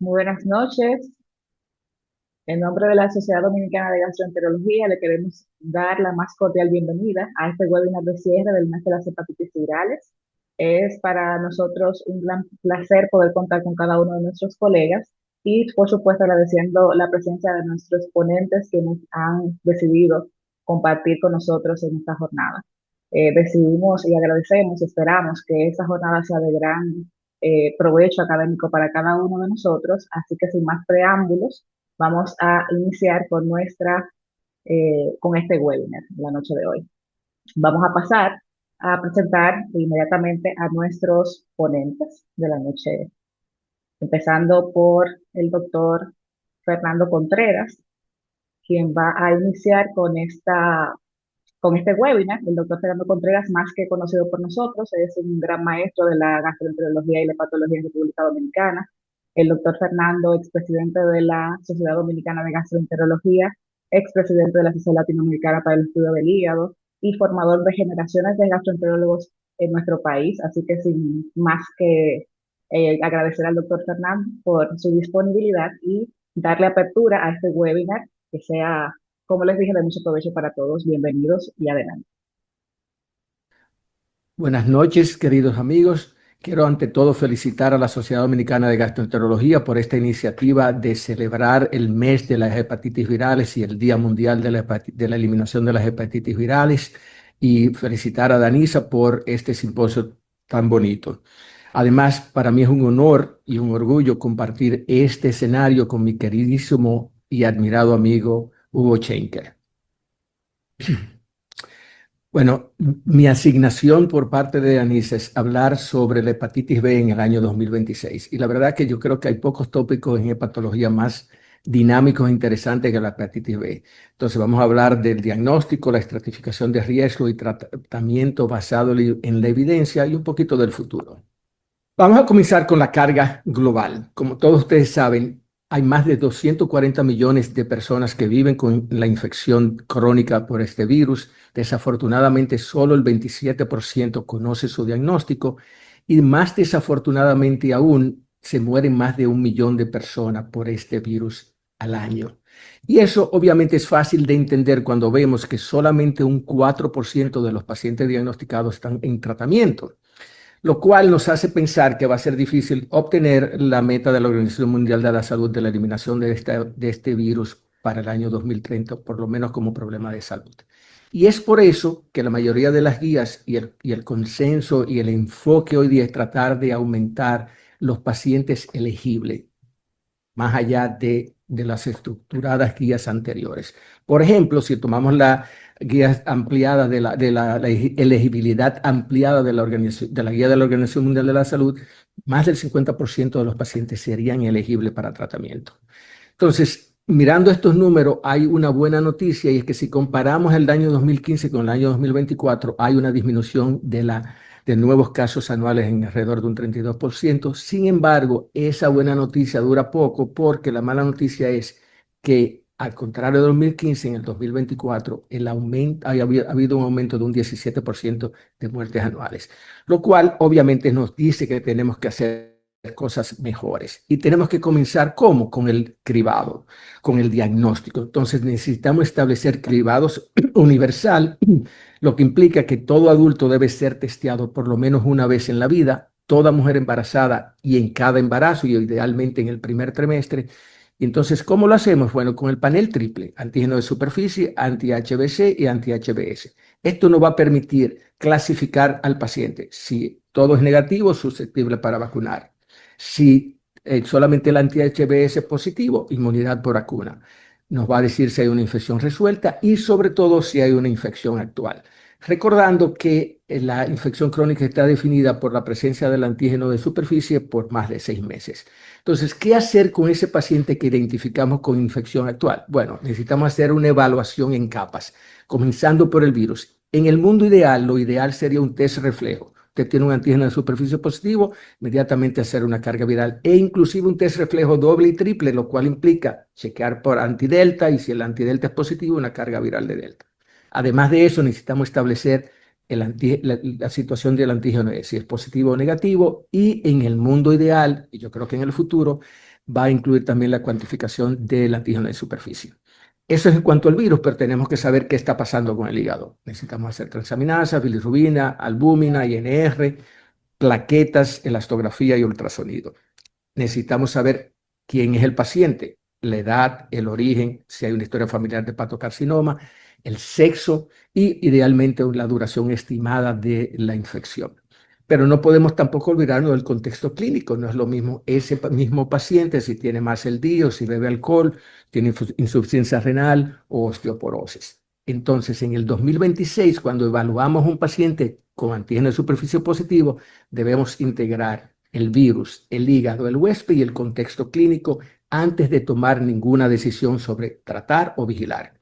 Muy buenas noches. En nombre de la Sociedad Dominicana de Gastroenterología, le queremos dar la más cordial bienvenida a este webinar de cierre del mes de las hepatitis virales. Es para nosotros un gran placer poder contar con cada uno de nuestros colegas y, por supuesto, agradeciendo la presencia de nuestros ponentes quienes han decidido compartir con nosotros en esta jornada. Decidimos y agradecemos, esperamos que esta jornada sea de gran provecho académico para cada uno de nosotros, así que sin más preámbulos, vamos a iniciar con este webinar la noche de hoy. Vamos a pasar a presentar inmediatamente a nuestros ponentes de la noche, empezando por el doctor Fernando Contreras, quien va a iniciar con este webinar. El doctor Fernando Contreras, más que conocido por nosotros, es un gran maestro de la gastroenterología y la hepatología en República Dominicana. El doctor Fernando, expresidente de la Sociedad Dominicana de Gastroenterología, expresidente de la Sociedad Latinoamericana para el Estudio del Hígado y formador de generaciones de gastroenterólogos en nuestro país. Así que sin más que agradecer al doctor Fernando por su disponibilidad y darle apertura a este webinar que sea, como les dije, de mucho provecho para todos. Bienvenidos y adelante. Buenas noches, queridos amigos. Quiero ante todo felicitar a la Sociedad Dominicana de Gastroenterología por esta iniciativa de celebrar el mes de las hepatitis virales y el Día Mundial de la Eliminación de las Hepatitis Virales, y felicitar a Danisa por este simposio tan bonito. Además, para mí es un honor y un orgullo compartir este escenario con mi queridísimo y admirado amigo Hugo Schenker. Bueno, mi asignación por parte de ANISA es hablar sobre la hepatitis B en el año 2026. Y la verdad que yo creo que hay pocos tópicos en hepatología más dinámicos e interesantes que la hepatitis B. Entonces vamos a hablar del diagnóstico, la estratificación de riesgo y tratamiento basado en la evidencia y un poquito del futuro. Vamos a comenzar con la carga global. Como todos ustedes saben, hay más de 240 millones de personas que viven con la infección crónica por este virus. Desafortunadamente, solo el 27% conoce su diagnóstico, y más desafortunadamente aún, se mueren más de 1 millón de personas por este virus al año. Y eso obviamente es fácil de entender cuando vemos que solamente un 4% de los pacientes diagnosticados están en tratamiento, lo cual nos hace pensar que va a ser difícil obtener la meta de la Organización Mundial de la Salud de la eliminación de este virus para el año 2030, por lo menos como problema de salud. Y es por eso que la mayoría de las guías y el consenso y el enfoque hoy día es tratar de aumentar los pacientes elegibles, más allá de las estructuradas guías anteriores. Por ejemplo, si tomamos la guía ampliada la elegibilidad ampliada de la guía de la Organización Mundial de la Salud, más del 50% de los pacientes serían elegibles para tratamiento. Entonces, mirando estos números, hay una buena noticia, y es que si comparamos el año 2015 con el año 2024, hay una disminución de nuevos casos anuales en alrededor de un 32%. Sin embargo, esa buena noticia dura poco, porque la mala noticia es que, al contrario de 2015, en el 2024 ha habido un aumento de un 17% de muertes anuales, lo cual obviamente nos dice que tenemos que hacer cosas mejores. Y tenemos que comenzar ¿cómo? Con el cribado, con el diagnóstico. Entonces necesitamos establecer cribados universal, lo que implica que todo adulto debe ser testeado por lo menos una vez en la vida, toda mujer embarazada y en cada embarazo, y idealmente en el primer trimestre. Y entonces, ¿cómo lo hacemos? Bueno, con el panel triple: antígeno de superficie, anti-HBC y anti-HBS. Esto nos va a permitir clasificar al paciente. Si todo es negativo, susceptible para vacunar. Si solamente el anti-HBS es positivo, inmunidad por vacuna. Nos va a decir si hay una infección resuelta y, sobre todo, si hay una infección actual. Recordando que la infección crónica está definida por la presencia del antígeno de superficie por más de 6 meses. Entonces, ¿qué hacer con ese paciente que identificamos con infección actual? Bueno, necesitamos hacer una evaluación en capas, comenzando por el virus. En el mundo ideal, lo ideal sería un test reflejo. Usted tiene un antígeno de superficie positivo, inmediatamente hacer una carga viral, e inclusive un test reflejo doble y triple, lo cual implica chequear por antidelta, y si el antidelta es positivo, una carga viral de delta. Además de eso, necesitamos establecer la situación del antígeno, si es positivo o negativo, y en el mundo ideal, y yo creo que en el futuro, va a incluir también la cuantificación del antígeno de superficie. Eso es en cuanto al virus, pero tenemos que saber qué está pasando con el hígado. Necesitamos hacer transaminasa, bilirrubina, albúmina, INR, plaquetas, elastografía y ultrasonido. Necesitamos saber quién es el paciente, la edad, el origen, si hay una historia familiar de hepatocarcinoma, el sexo y idealmente la duración estimada de la infección. Pero no podemos tampoco olvidarnos del contexto clínico. No es lo mismo ese mismo paciente si tiene más el DIO, si bebe alcohol, tiene insuficiencia renal o osteoporosis. Entonces, en el 2026, cuando evaluamos un paciente con antígeno de superficie positivo, debemos integrar el virus, el hígado, el huésped y el contexto clínico antes de tomar ninguna decisión sobre tratar o vigilar.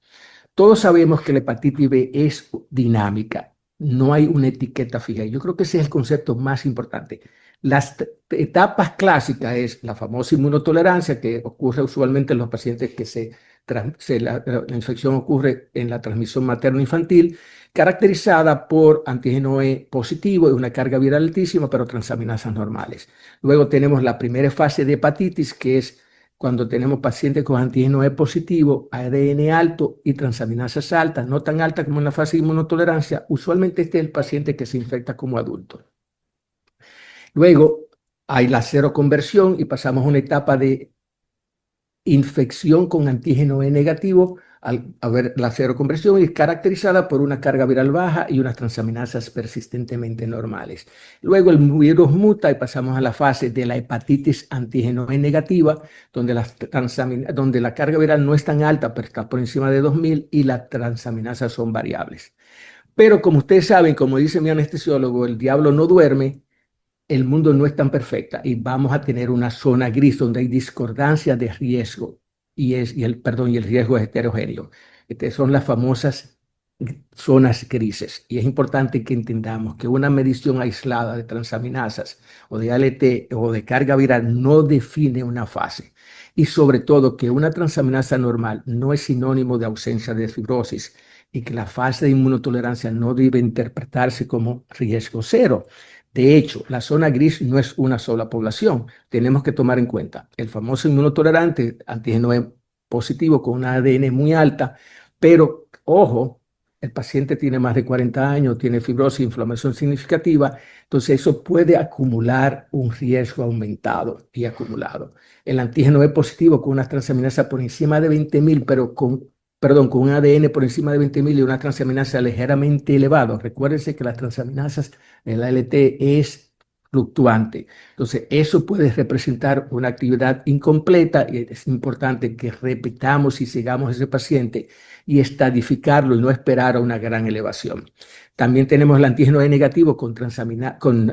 Todos sabemos que la hepatitis B es dinámica, no hay una etiqueta fija. Yo creo que ese es el concepto más importante. Las etapas clásicas es la famosa inmunotolerancia que ocurre usualmente en los pacientes que la infección ocurre en la transmisión materno-infantil, caracterizada por antígeno E positivo y una carga viral altísima, pero transaminasas normales. Luego tenemos la primera fase de hepatitis, que es cuando tenemos pacientes con antígeno E positivo, ADN alto y transaminasas altas, no tan altas como en la fase de inmunotolerancia, usualmente este es el paciente que se infecta como adulto. Luego hay la seroconversión y pasamos a una etapa de infección con antígeno E negativo. A ver, la seroconversión es caracterizada por una carga viral baja y unas transaminasas persistentemente normales. Luego el virus muta y pasamos a la fase de la hepatitis antígeno E negativa, donde la carga viral no es tan alta, pero está por encima de 2000 y las transaminasas son variables. Pero como ustedes saben, como dice mi anestesiólogo, el diablo no duerme. El mundo no es tan perfecta y vamos a tener una zona gris donde hay discordancia de riesgo y el riesgo es heterogéneo. Estas son las famosas zonas grises y es importante que entendamos que una medición aislada de transaminasas o de ALT o de carga viral no define una fase y sobre todo que una transaminasa normal no es sinónimo de ausencia de fibrosis y que la fase de inmunotolerancia no debe interpretarse como riesgo cero. De hecho, la zona gris no es una sola población. Tenemos que tomar en cuenta el famoso inmunotolerante, antígeno E positivo con una ADN muy alta, pero ojo, el paciente tiene más de 40 años, tiene fibrosis, inflamación significativa, entonces eso puede acumular un riesgo aumentado y acumulado. El antígeno E positivo con una transaminasa por encima de 20.000, pero con un ADN por encima de 20.000 y una transaminasa ligeramente elevado. Recuérdense que las transaminasas, el ALT es fluctuante. Entonces, eso puede representar una actividad incompleta y es importante que repitamos y sigamos a ese paciente y estadificarlo y no esperar a una gran elevación. También tenemos el antígeno E negativo con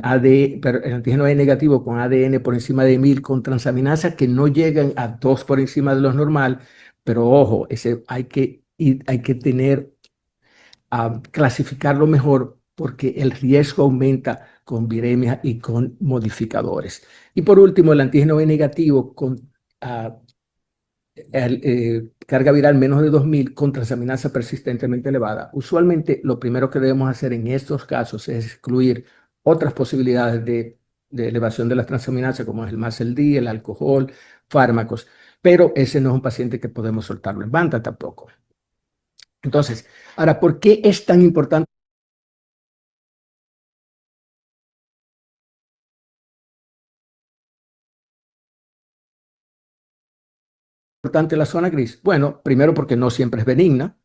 ADN, pero el antígeno E negativo con ADN por encima de 1000 con transaminasas que no llegan a 2 por encima de lo normal, pero ojo, hay que clasificarlo mejor porque el riesgo aumenta con viremia y con modificadores. Y por último, el antígeno E negativo con ah, carga viral menos de 2000 con transaminasa persistentemente elevada. Usualmente lo primero que debemos hacer en estos casos es excluir otras posibilidades de elevación de las transaminasas como es el MASLD, el alcohol, fármacos, pero ese no es un paciente que podemos soltarlo en banda tampoco. Entonces, ahora, ¿por qué es tan importante la zona gris? Bueno, primero porque no siempre es benigna.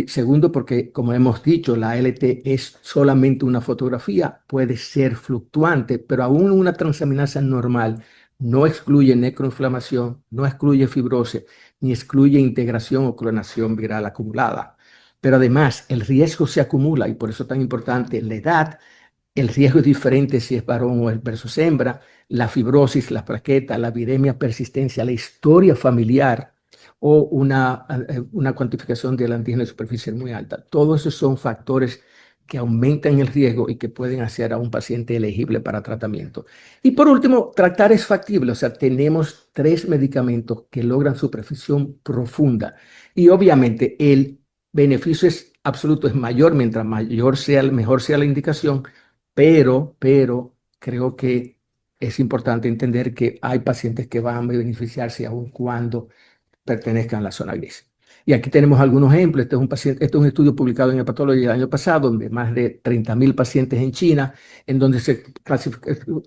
Segundo, porque como hemos dicho, la LT es solamente una fotografía, puede ser fluctuante, pero aún una transaminasa normal no excluye necroinflamación, no excluye fibrosis, ni excluye integración o clonación viral acumulada. Pero además, el riesgo se acumula y por eso es tan importante la edad. El riesgo es diferente si es varón o versus hembra, la fibrosis, la plaqueta, la viremia, persistencia, la historia familiar o una cuantificación del antígeno de superficie muy alta. Todos esos son factores que aumentan el riesgo y que pueden hacer a un paciente elegible para tratamiento. Y por último, tratar es factible, o sea, tenemos 3 medicamentos que logran superficie profunda y obviamente el beneficio es absoluto, es mayor, mientras mejor sea la indicación, pero creo que es importante entender que hay pacientes que van a beneficiarse aun cuando pertenezcan a la zona gris. Y aquí tenemos algunos ejemplos. Este es un estudio publicado en Hepatología el año pasado, donde más de 30.000 pacientes en China, en donde se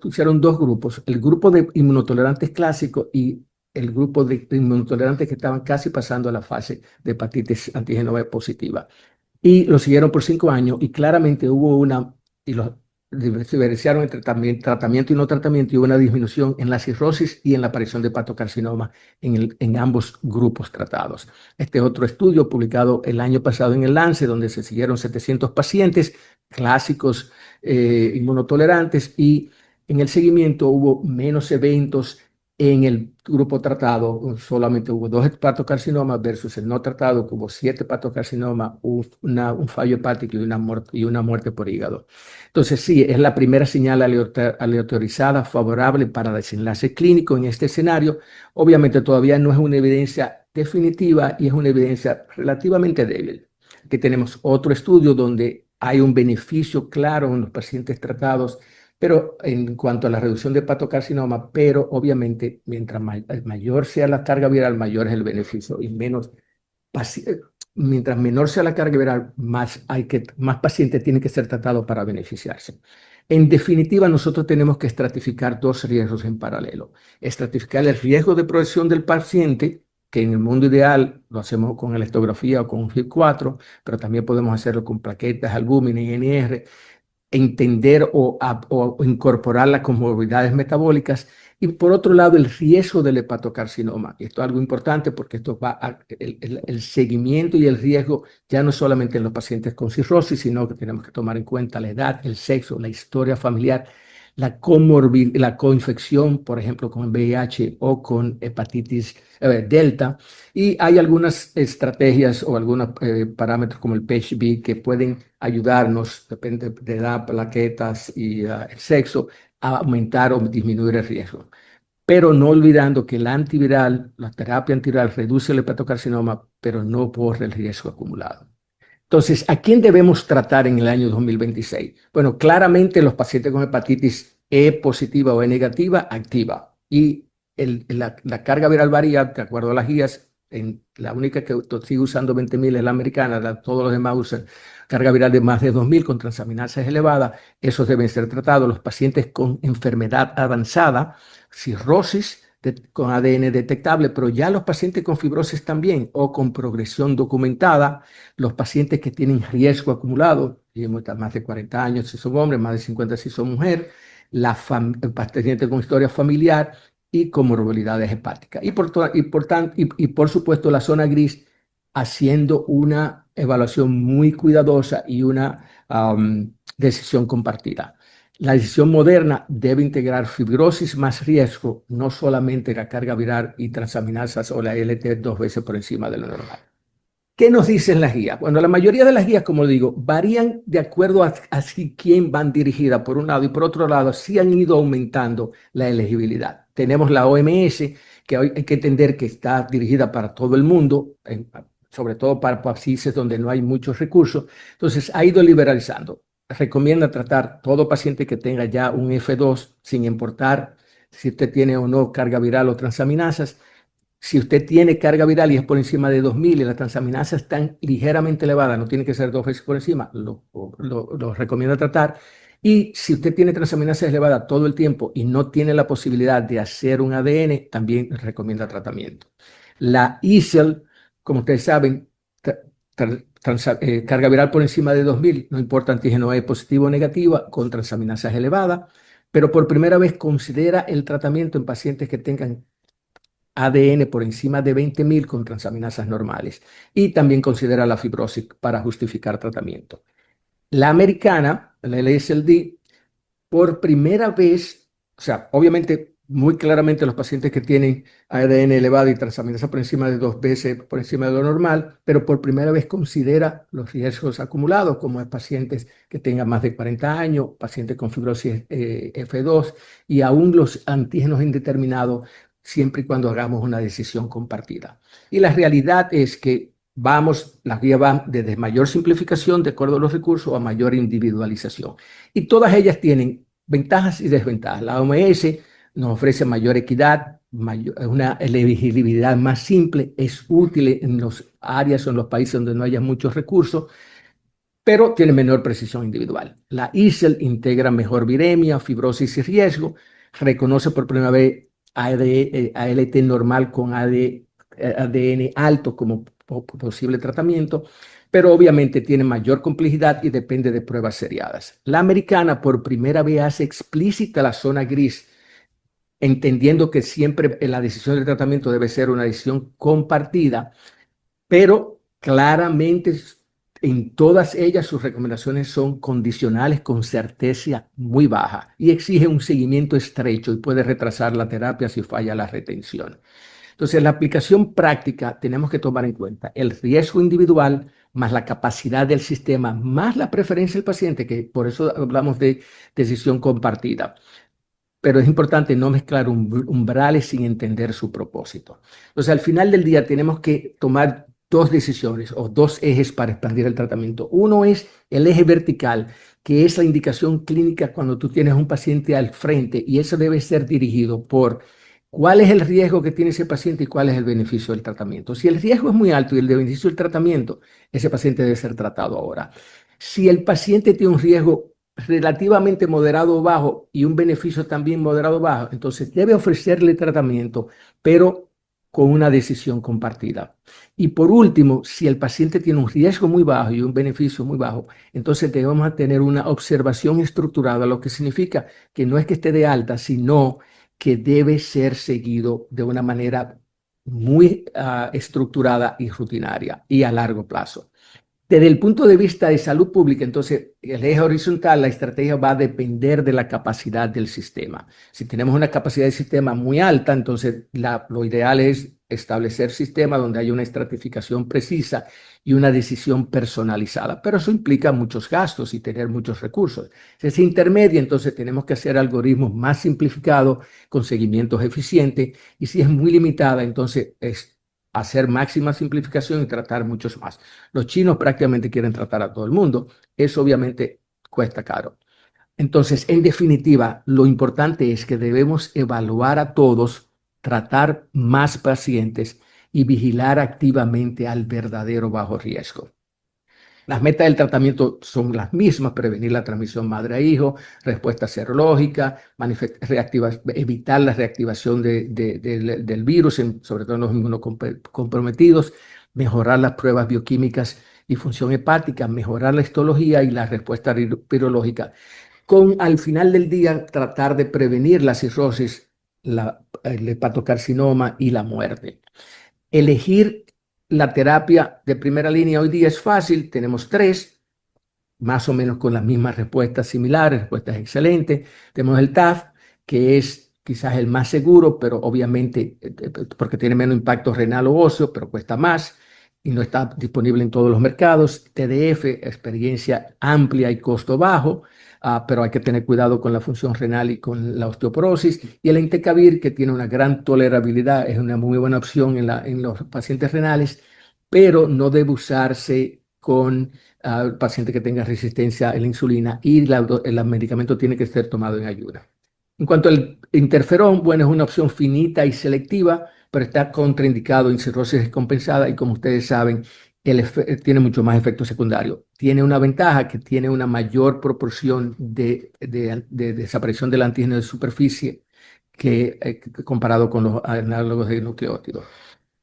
hicieron dos grupos, el grupo de inmunotolerantes clásicos y el grupo de inmunotolerantes que estaban casi pasando a la fase de hepatitis antígeno B positiva. Y lo siguieron por 5 años y claramente hubo y los diferenciaron entre tratamiento y no tratamiento, y hubo una disminución en la cirrosis y en la aparición de hepatocarcinoma en ambos grupos tratados. Este otro estudio publicado el año pasado en el Lancet, donde se siguieron 700 pacientes clásicos inmunotolerantes, y en el seguimiento hubo menos eventos en el grupo tratado. Solamente hubo 2 hepatocarcinomas versus el no tratado, que hubo 7 hepatocarcinomas, un fallo hepático y una muerte por hígado. Entonces, sí, es la primera señal aleatorizada favorable para desenlace clínico en este escenario. Obviamente todavía no es una evidencia definitiva y es una evidencia relativamente débil. Aquí tenemos otro estudio donde hay un beneficio claro en los pacientes tratados, pero en cuanto a la reducción de hepatocarcinoma, pero obviamente mientras mayor sea la carga viral, mayor es el beneficio, y mientras menor sea la carga viral, más pacientes tienen que ser tratados para beneficiarse. En definitiva, nosotros tenemos que estratificar 2 riesgos en paralelo. Estratificar el riesgo de progresión del paciente, que en el mundo ideal lo hacemos con elastografía o con FIB4, pero también podemos hacerlo con plaquetas, albúmina y NR, entender o incorporar las comorbilidades metabólicas. Y por otro lado, el riesgo del hepatocarcinoma. Y esto es algo importante porque el seguimiento y el riesgo ya no solamente en los pacientes con cirrosis, sino que tenemos que tomar en cuenta la edad, el sexo, la historia familiar, la coinfección, por ejemplo, con VIH o con hepatitis delta. Y hay algunas estrategias o algunos parámetros como el PHB que pueden ayudarnos, depende de edad, plaquetas y el sexo, a aumentar o disminuir el riesgo. Pero no olvidando que la terapia antiviral reduce el hepatocarcinoma, pero no borra el riesgo acumulado. Entonces, ¿a quién debemos tratar en el año 2026? Bueno, claramente los pacientes con hepatitis E positiva o E negativa activa. Y la carga viral varía de acuerdo a las guías. La única que sigue usando 20.000 es la americana, todos los demás usan carga viral de más de 2.000 con transaminases elevadas. Esos deben ser tratados. Los pacientes con enfermedad avanzada, cirrosis, con ADN detectable, pero ya los pacientes con fibrosis también o con progresión documentada, los pacientes que tienen riesgo acumulado, y más de 40 años si son hombres, más de 50 si son mujeres, el paciente con historia familiar y comorbilidades hepáticas. Y por supuesto la zona gris, haciendo una evaluación muy cuidadosa y una decisión compartida. La decisión moderna debe integrar fibrosis más riesgo, no solamente la carga viral y transaminasas o la LT 2 veces por encima de lo normal. ¿Qué nos dicen las guías? Bueno, la mayoría de las guías, como digo, varían de acuerdo a quién van dirigidas por un lado, y por otro lado sí han ido aumentando la elegibilidad. Tenemos la OMS, que hay que entender que está dirigida para todo el mundo, sobre todo para países donde no hay muchos recursos. Entonces ha ido liberalizando. Recomienda tratar todo paciente que tenga ya un F2, sin importar si usted tiene o no carga viral o transaminasas. Si usted tiene carga viral y es por encima de 2.000 y las transaminasas están ligeramente elevadas, no tiene que ser 2 veces por encima, lo recomiendo tratar. Y si usted tiene transaminasas elevadas todo el tiempo y no tiene la posibilidad de hacer un ADN, también recomienda tratamiento. La ISEL, como ustedes saben, carga viral por encima de 2.000, no importa antígeno E positivo o negativa, con transaminasas elevadas, pero por primera vez considera el tratamiento en pacientes que tengan ADN por encima de 20.000 con transaminasas normales, y también considera la fibrosis para justificar tratamiento. La americana, la LSLD, por primera vez, o sea, obviamente muy claramente los pacientes que tienen ADN elevado y transaminasa por encima de 2 veces por encima de lo normal, pero por primera vez considera los riesgos acumulados, como pacientes que tengan más de 40 años, pacientes con fibrosis F2 y aún los antígenos indeterminados, siempre y cuando hagamos una decisión compartida. Y la realidad es que las guías van desde mayor simplificación de acuerdo a los recursos a mayor individualización. Y todas ellas tienen ventajas y desventajas. La OMS nos ofrece mayor equidad, una elegibilidad más simple, es útil en las áreas o en los países donde no haya muchos recursos, pero tiene menor precisión individual. La ISEL integra mejor viremia, fibrosis y riesgo, reconoce por primera vez ALT normal con ADN alto como posible tratamiento, pero obviamente tiene mayor complejidad y depende de pruebas seriadas. La americana por primera vez hace explícita la zona gris, entendiendo que siempre la decisión de tratamiento debe ser una decisión compartida, pero claramente en todas ellas sus recomendaciones son condicionales con certeza muy baja y exige un seguimiento estrecho y puede retrasar la terapia si falla la retención. Entonces, la aplicación práctica tenemos que tomar en cuenta el riesgo individual más la capacidad del sistema, más la preferencia del paciente, que por eso hablamos de decisión compartida, pero es importante no mezclar umbrales sin entender su propósito. Entonces, al final del día tenemos que tomar dos decisiones o dos ejes para expandir el tratamiento. Uno es el eje vertical, que es la indicación clínica cuando tú tienes un paciente al frente, y eso debe ser dirigido por cuál es el riesgo que tiene ese paciente y cuál es el beneficio del tratamiento. Si el riesgo es muy alto y el beneficio del tratamiento, ese paciente debe ser tratado ahora. Si el paciente tiene un riesgo relativamente moderado o bajo y un beneficio también moderado o bajo, entonces debe ofrecerle tratamiento, pero con una decisión compartida. Y por último, si el paciente tiene un riesgo muy bajo y un beneficio muy bajo, entonces debemos tener una observación estructurada, lo que significa que no es que esté de alta, sino que debe ser seguido de una manera muy estructurada y rutinaria y a largo plazo. Desde el punto de vista de salud pública, entonces, el eje horizontal, la estrategia va a depender de la capacidad del sistema. Si tenemos una capacidad de sistema muy alta, entonces lo ideal es establecer sistemas donde haya una estratificación precisa y una decisión personalizada. Pero eso implica muchos gastos y tener muchos recursos. Si es intermedia, entonces tenemos que hacer algoritmos más simplificados con seguimientos eficientes. Y si es muy limitada, entonces es hacer máxima simplificación y tratar muchos más. Los chinos prácticamente quieren tratar a todo el mundo. Eso obviamente cuesta caro. Entonces, en definitiva, lo importante es que debemos evaluar a todos, tratar más pacientes y vigilar activamente al verdadero bajo riesgo. Las metas del tratamiento son las mismas: prevenir la transmisión madre a hijo, respuesta serológica, evitar la reactivación del virus, sobre todo en los inmunocomprometidos, mejorar las pruebas bioquímicas y función hepática, mejorar la histología y la respuesta virológica, con al final del día tratar de prevenir la cirrosis, el hepatocarcinoma y la muerte. Elegir la terapia de primera línea hoy día es fácil, tenemos tres, más o menos con las mismas respuestas similares, respuestas excelentes. Tenemos el TAF, que es quizás el más seguro, pero obviamente porque tiene menos impacto renal o óseo, pero cuesta más y no está disponible en todos los mercados. TDF, experiencia amplia y costo bajo, pero hay que tener cuidado con la función renal y con la osteoporosis. Y el Entecavir, que tiene una gran tolerabilidad, es una muy buena opción en los pacientes renales, pero no debe usarse con paciente que tenga resistencia a la insulina, y el medicamento tiene que ser tomado en ayuda. En cuanto al interferón, bueno, es una opción finita y selectiva, pero está contraindicado en cirrosis descompensada y, como ustedes saben, tiene mucho más efectos secundarios. Tiene una ventaja, que tiene una mayor proporción de desaparición del antígeno de superficie que comparado con los análogos de nucleótidos.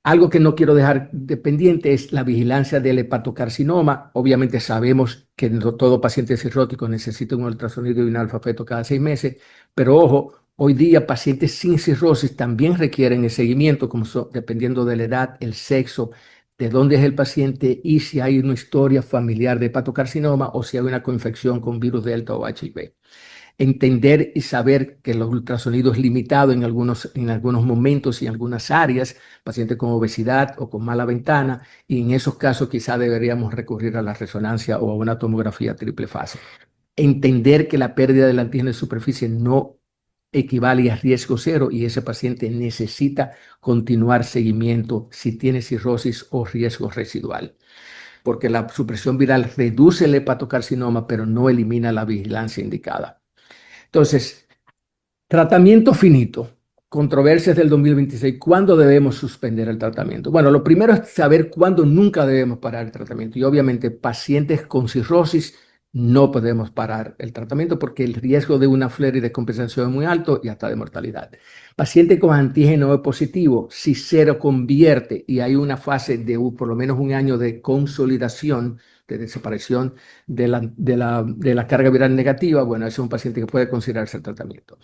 Algo que no quiero dejar de pendiente es la vigilancia del hepatocarcinoma. Obviamente sabemos que no todo paciente cirrótico necesita un ultrasonido y un alfa-feto cada 6 meses, pero ojo, hoy día pacientes sin cirrosis también requieren el seguimiento, dependiendo de la edad, el sexo, de dónde es el paciente y si hay una historia familiar de hepatocarcinoma o si hay una coinfección con virus delta o HIV. Entender y saber que el ultrasonido es limitado en algunos momentos y en algunas áreas, pacientes con obesidad o con mala ventana, y en esos casos quizá deberíamos recurrir a la resonancia o a una tomografía triple fase. Entender que la pérdida del antígeno de superficie no equivale a riesgo cero y ese paciente necesita continuar seguimiento si tiene cirrosis o riesgo residual, porque la supresión viral reduce el hepatocarcinoma, pero no elimina la vigilancia indicada. Entonces, tratamiento finito. Controversias del 2026. ¿Cuándo debemos suspender el tratamiento? Bueno, lo primero es saber cuándo nunca debemos parar el tratamiento. Y obviamente, pacientes con cirrosis no podemos parar el tratamiento porque el riesgo de una flare y de compensación es muy alto y hasta de mortalidad. Paciente con antígeno E positivo, si se convierte y hay una fase de por lo menos un año de consolidación, de desaparición de la carga viral negativa, bueno, ese es un paciente que puede considerarse el tratamiento.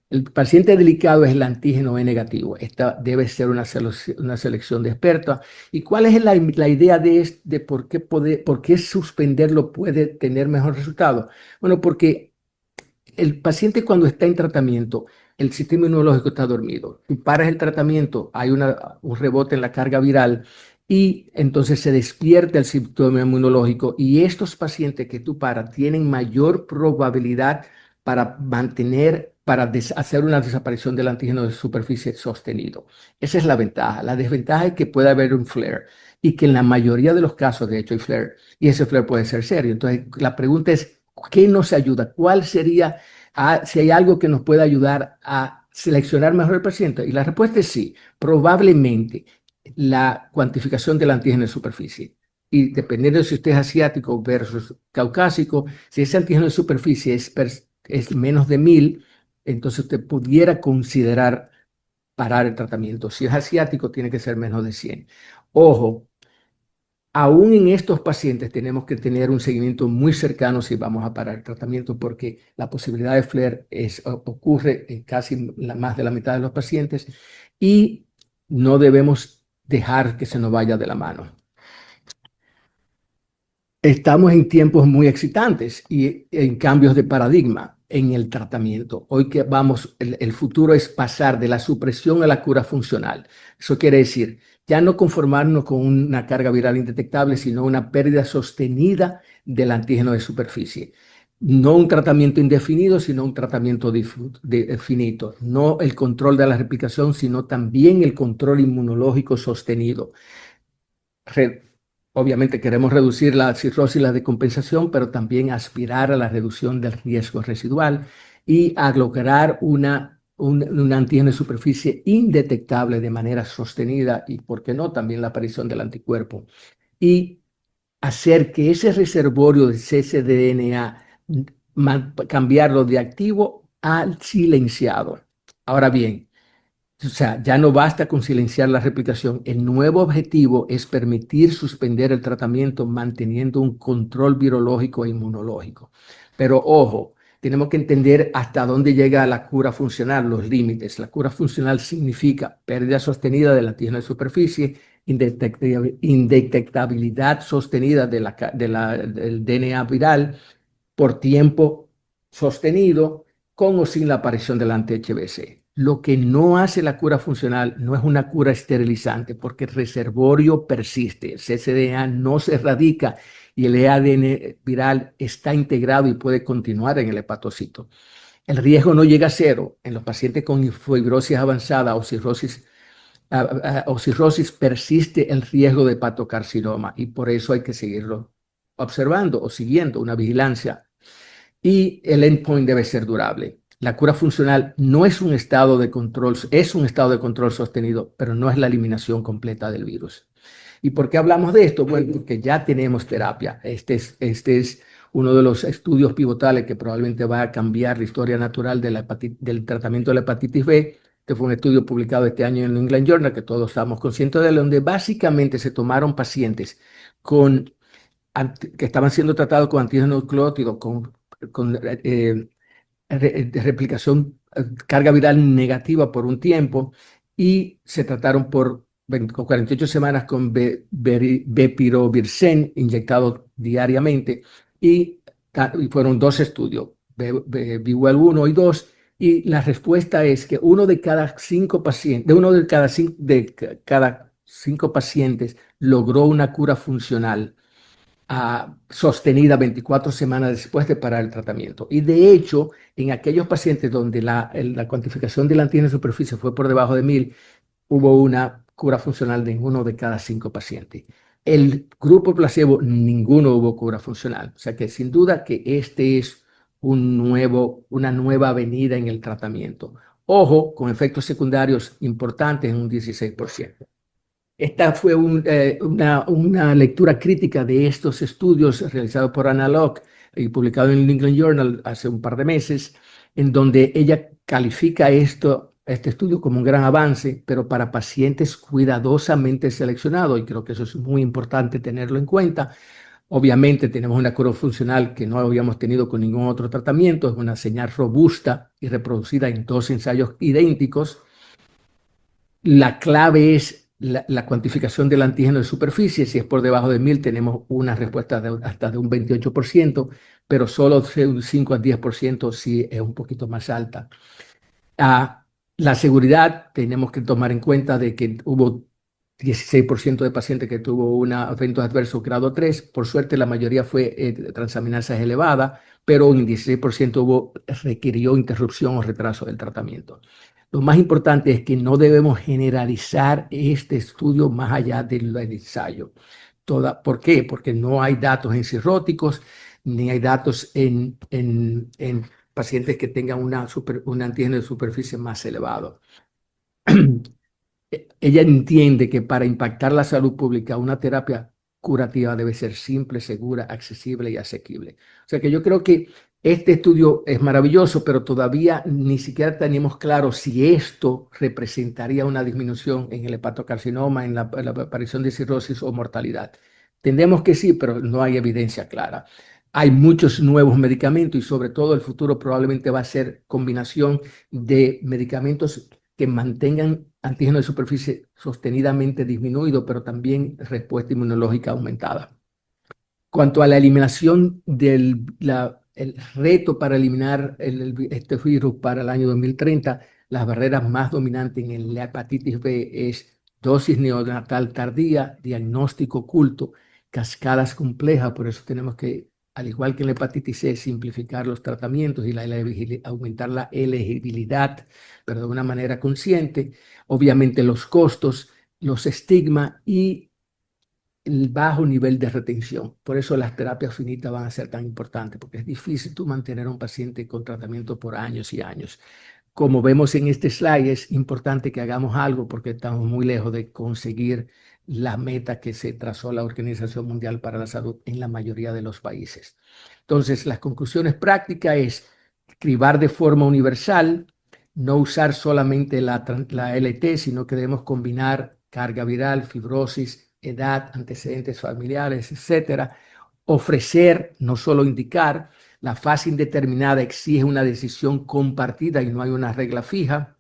El paciente delicado es el antígeno E negativo. Esta debe ser una selección de expertos. ¿Y cuál es la idea de por qué suspenderlo puede tener mejor resultado? Bueno, porque el paciente cuando está en tratamiento, el sistema inmunológico está dormido. Si paras el tratamiento, hay un rebote en la carga viral y entonces se despierta el sistema inmunológico y estos pacientes que tú paras tienen mayor probabilidad para hacer una desaparición del antígeno de superficie sostenido. Esa es la ventaja. La desventaja es que puede haber un flare y que en la mayoría de los casos, de hecho, hay flare y ese flare puede ser serio. Entonces, la pregunta es, ¿qué nos ayuda? ¿Cuál sería, si hay algo que nos pueda ayudar a seleccionar mejor el paciente? Y la respuesta es sí, probablemente la cuantificación del antígeno de superficie. Y dependiendo de si usted es asiático versus caucásico, si ese antígeno de superficie es menos de 1000, entonces usted pudiera considerar parar el tratamiento. Si es asiático, tiene que ser menos de 100. Ojo, aún en estos pacientes tenemos que tener un seguimiento muy cercano si vamos a parar el tratamiento porque la posibilidad de flare ocurre en casi más de la mitad de los pacientes y no debemos dejar que se nos vaya de la mano. Estamos en tiempos muy excitantes y en cambios de paradigma en el tratamiento. Hoy que vamos, el futuro es pasar de la supresión a la cura funcional. Eso quiere decir, ya no conformarnos con una carga viral indetectable, sino una pérdida sostenida del antígeno de superficie. No un tratamiento indefinido, sino un tratamiento finito. No el control de la replicación, sino también el control inmunológico sostenido. Obviamente queremos reducir la cirrosis y la decompensación, pero también aspirar a la reducción del riesgo residual y a lograr un antígeno de superficie indetectable de manera sostenida y, ¿por qué no?, también la aparición del anticuerpo. Y hacer que ese reservorio de cccDNA, cambiarlo de activo al silenciado. Ahora bien, o sea, ya no basta con silenciar la replicación. El nuevo objetivo es permitir suspender el tratamiento manteniendo un control virológico e inmunológico. Pero ojo, tenemos que entender hasta dónde llega la cura funcional, los límites. La cura funcional significa pérdida sostenida del antígeno de superficie, indetectabilidad sostenida del DNA viral por tiempo sostenido con o sin la aparición del anti-HBC. Lo que no hace la cura funcional no es una cura esterilizante porque el reservorio persiste, el cccDNA no se erradica y el ADN viral está integrado y puede continuar en el hepatocito. El riesgo no llega a cero. En los pacientes con fibrosis avanzada o cirrosis persiste el riesgo de hepatocarcinoma y por eso hay que seguirlo observando o siguiendo una vigilancia y el endpoint debe ser durable. La cura funcional no es un estado de control, es un estado de control sostenido, pero no es la eliminación completa del virus. ¿Y por qué hablamos de esto? Bueno, porque ya tenemos terapia. Este es uno de los estudios pivotales que probablemente va a cambiar la historia natural del tratamiento de la hepatitis B. Este fue un estudio publicado este año en el New England Journal, que todos estamos conscientes de él, donde básicamente se tomaron pacientes que estaban siendo tratados con antígeno nucleótido, con de replicación, carga viral negativa por un tiempo y se trataron por 48 semanas con bepirovirsen inyectado diariamente y fueron dos estudios, BWEL 1 y 2 y la respuesta es que uno de cada cinco pacientes logró una cura funcional sostenida 24 semanas después de parar el tratamiento. Y de hecho, en aquellos pacientes donde la cuantificación del antígeno de superficie fue por debajo de 1000, hubo una cura funcional de uno de cada 5 pacientes. El grupo placebo, ninguno hubo cura funcional. O sea que sin duda que este es una nueva avenida en el tratamiento. Ojo, con efectos secundarios importantes en un 16%. Esta fue una lectura crítica de estos estudios realizados por Anna Locke y publicado en el New England Journal hace un par de meses, en donde ella califica este estudio como un gran avance, pero para pacientes cuidadosamente seleccionados, y creo que eso es muy importante tenerlo en cuenta. Obviamente tenemos una curva funcional que no habíamos tenido con ningún otro tratamiento, es una señal robusta y reproducida en dos ensayos idénticos. La clave es la cuantificación del antígeno de superficie. Si es por debajo de 1000, tenemos una respuesta hasta de un 28%, pero solo de un 5 a 10% sí es un poquito más alta. La seguridad, tenemos que tomar en cuenta de que hubo 16% de pacientes que tuvo un evento adverso grado 3. Por suerte, la mayoría fue transaminasas elevada, pero en 16% requirió interrupción o retraso del tratamiento. Lo más importante es que no debemos generalizar este estudio más allá del ensayo. ¿Por qué? Porque no hay datos en cirróticos, ni hay datos en pacientes que tengan un antígeno de superficie más elevado. Ella entiende que para impactar la salud pública, una terapia curativa debe ser simple, segura, accesible y asequible. O sea que yo creo que este estudio es maravilloso, pero todavía ni siquiera tenemos claro si esto representaría una disminución en el hepatocarcinoma, en la aparición de cirrosis o mortalidad. Entendemos que sí, pero no hay evidencia clara. Hay muchos nuevos medicamentos y sobre todo el futuro probablemente va a ser combinación de medicamentos que mantengan antígeno de superficie sostenidamente disminuido, pero también respuesta inmunológica aumentada. Cuanto a la eliminación el reto para eliminar este virus para el año 2030, las barreras más dominantes en la hepatitis B es dosis neonatal tardía, diagnóstico oculto, cascadas complejas. Por eso tenemos que, al igual que en la hepatitis C, simplificar los tratamientos y aumentar la elegibilidad, pero de una manera consciente. Obviamente los costos, los estigmas y el bajo nivel de retención. Por eso las terapias finitas van a ser tan importantes, porque es difícil tú mantener a un paciente con tratamiento por años y años. Como vemos en este slide, es importante que hagamos algo porque estamos muy lejos de conseguir la meta que se trazó la Organización Mundial para la Salud en la mayoría de los países. Entonces, las conclusiones prácticas es cribar de forma universal, no usar solamente la LT, sino que debemos combinar carga viral, fibrosis, edad, antecedentes familiares, etcétera. Ofrecer, no solo indicar. La fase indeterminada exige una decisión compartida y no hay una regla fija.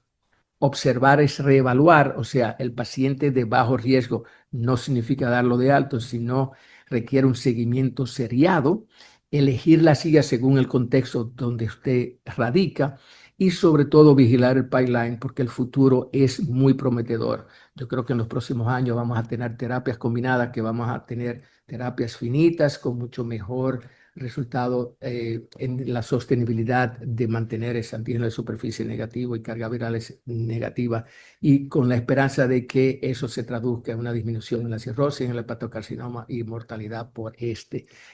Observar es reevaluar, o sea, el paciente de bajo riesgo no significa darlo de alto, sino requiere un seguimiento seriado. Elegir la silla según el contexto donde usted radica y sobre todo vigilar el pipeline porque el futuro es muy prometedor. Yo creo que en los próximos años vamos a tener terapias combinadas, que vamos a tener terapias finitas con mucho mejor resultado en la sostenibilidad de mantener ese antígeno de superficie negativo y carga virales negativa, y con la esperanza de que eso se traduzca en una disminución en la cirrosis, en el hepatocarcinoma y mortalidad por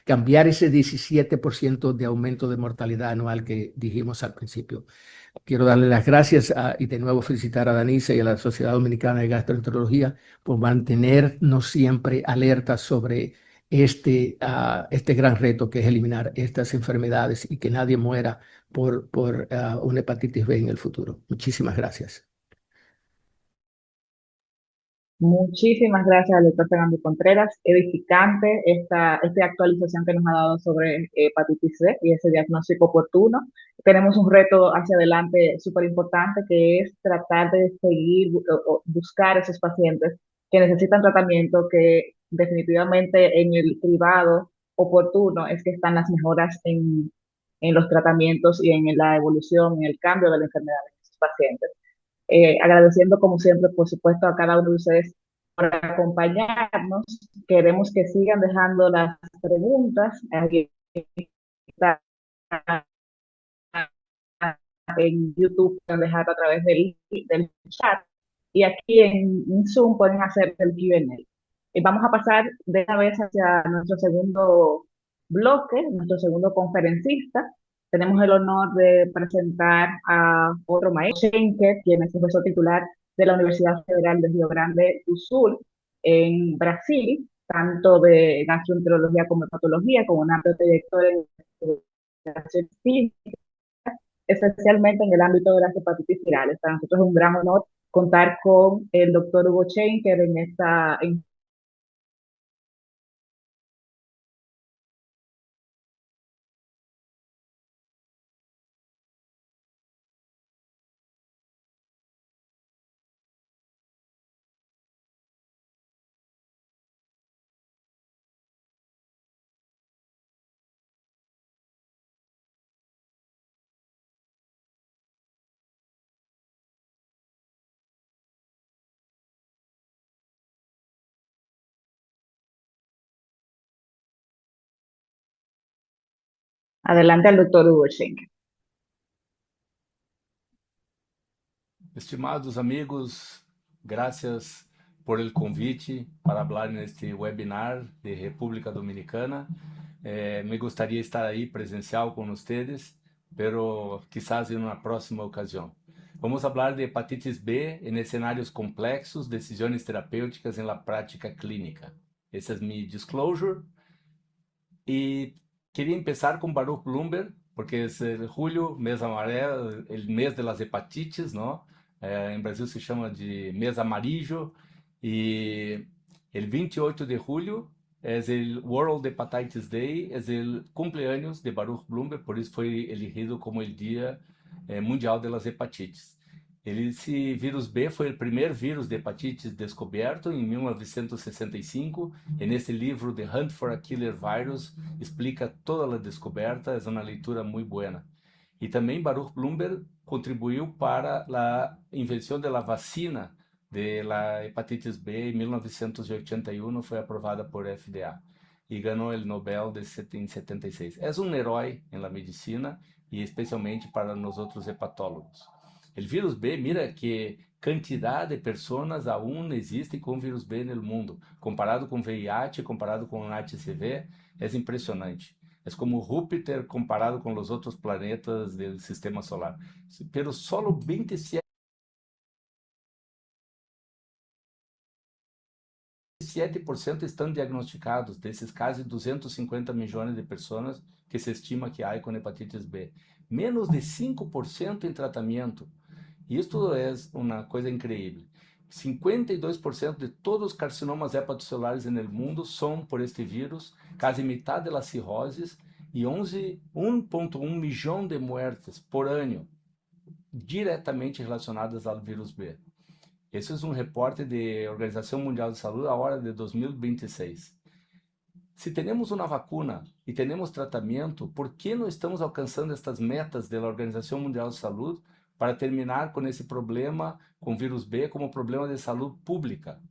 cambiar ese 17% de aumento de mortalidad anual que dijimos al principio. Quiero darle las gracias y de nuevo felicitar a Danisa y a la Sociedad Dominicana de Gastroenterología por mantenernos siempre alertas sobre este gran reto que es eliminar estas enfermedades y que nadie muera por una hepatitis B en el futuro. Muchísimas gracias. Muchísimas gracias al doctor Fernando Contreras. Edificante esta actualización que nos ha dado sobre hepatitis C y ese diagnóstico oportuno. Tenemos un reto hacia adelante súper importante que es tratar de seguir o buscar esos pacientes que necesitan tratamiento, que definitivamente en el privado oportuno es que están las mejoras en los tratamientos y en la evolución, en el cambio de la enfermedad de esos pacientes. Agradeciendo como siempre, por supuesto, a cada uno de ustedes por acompañarnos. Queremos que sigan dejando las preguntas. Aquí está en YouTube, pueden dejar a través del chat. Y aquí en Zoom pueden hacer el Q&A. Vamos a pasar de una vez hacia nuestro segundo bloque, nuestro segundo conferencista. tenemos el honor de presentar a otro maestro, Schenker, quien es profesor titular de la Universidad Federal de Rio Grande do Sul en Brasil, tanto de gastroenterología como de patología, con una amplia trayectoria en investigación clínica, especialmente en el ámbito de las hepatitis virales. Para nosotros es un gran honor contar con el doctor Hugo Schenker en esta. Adelante al doctor Hugo Schenker. Estimados amigos, gracias por el convite para hablar neste webinar de República Dominicana. Me gustaría estar aí presencial com vocês, pero quizás em uma próxima ocasião. Vamos falar de hepatitis B em escenários complexos, decisões terapêuticas em la prática clínica. Esse é meu disclosure. E queria começar com Baruch Blumberg, porque é julho, mês amarelo, o mês das hepatites, não? Em Brasil se chama de mês amarillo, e o 28 de julho é o World Hepatitis Day, é o cumpleaños de Baruch Blumberg, por isso foi elegido como o Dia Mundial das Hepatites. Esse vírus B foi o primeiro vírus de hepatite descoberto em 1965, e nesse livro The Hunt for a Killer Virus explica toda a descoberta, é uma leitura muito boa. E também Baruch Blumberg contribuiu para a invenção da vacina de la hepatitis B em 1981, foi aprovada por FDA e ganhou o Nobel em 76. É um herói na medicina e especialmente para nós outros hepatólogos. O vírus B, mira que quantidade de pessoas aún existem com vírus B no mundo. Comparado com VIH, comparado com HCV, é impressionante. É como Júpiter comparado com os outros planetas do sistema solar. Pero solo 27% estão diagnosticados desses quase 250 milhões de pessoas que se estima que há com hepatitis B. Menos de 5% em tratamento. Isto é uma coisa incrível. 52% de todos os carcinomas hepatocelulares no mundo são por este vírus, quase metade das cirroses e 1,1 milhão de mortes por ano diretamente relacionadas ao vírus B. Esse é um reporte da Organização Mundial de Saúde a hora de 2026. Se temos uma vacuna e temos tratamento, por que não estamos alcançando estas metas da Organização Mundial de Saúde para terminar com esse problema com vírus B como problema de saúde pública?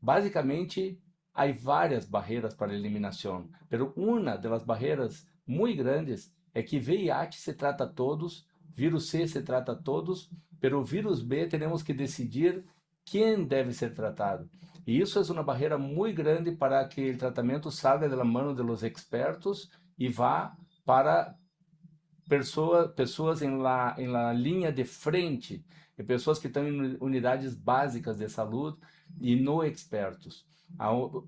Basicamente, há várias barreiras para a eliminação, mas uma das barreiras muito grandes é que VIH se trata a todos, vírus C se trata a todos, mas o vírus B temos que decidir quem deve ser tratado. E isso é uma barreira muito grande para que o tratamento salga da mão dos expertos e vá para pessoas em la linha de frente, e pessoas que estão em unidades básicas de saúde e não expertos.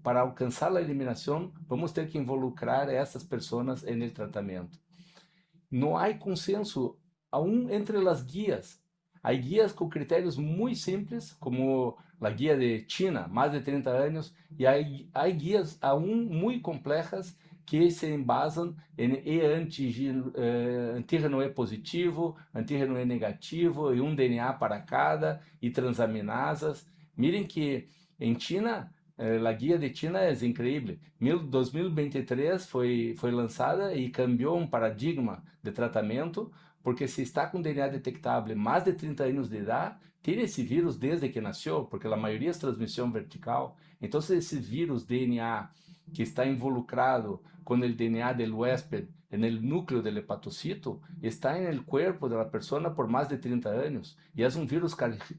Para alcançar a eliminação, vamos ter que involucrar essas pessoas no tratamento. Não há consenso aún entre as guias. Há guias com critérios muito simples, como a guia de China, mais de 30 anos, e há guias aún muito complexas que se embasam em antígeno E positivo, antígeno E negativo, e um DNA para cada, e transaminasas. Miren que em China, a guia de China é incrível. 2023 foi lançada e cambiou um paradigma de tratamento, porque se está com DNA detectável mais de 30 anos de idade, tem esse vírus desde que nasceu, porque a maioria é transmissão vertical. Então, esse vírus DNA que está involucrado com o DNA do huésped no núcleo do hepatocito, está no corpo da pessoa por mais de 30 anos, e é um vírus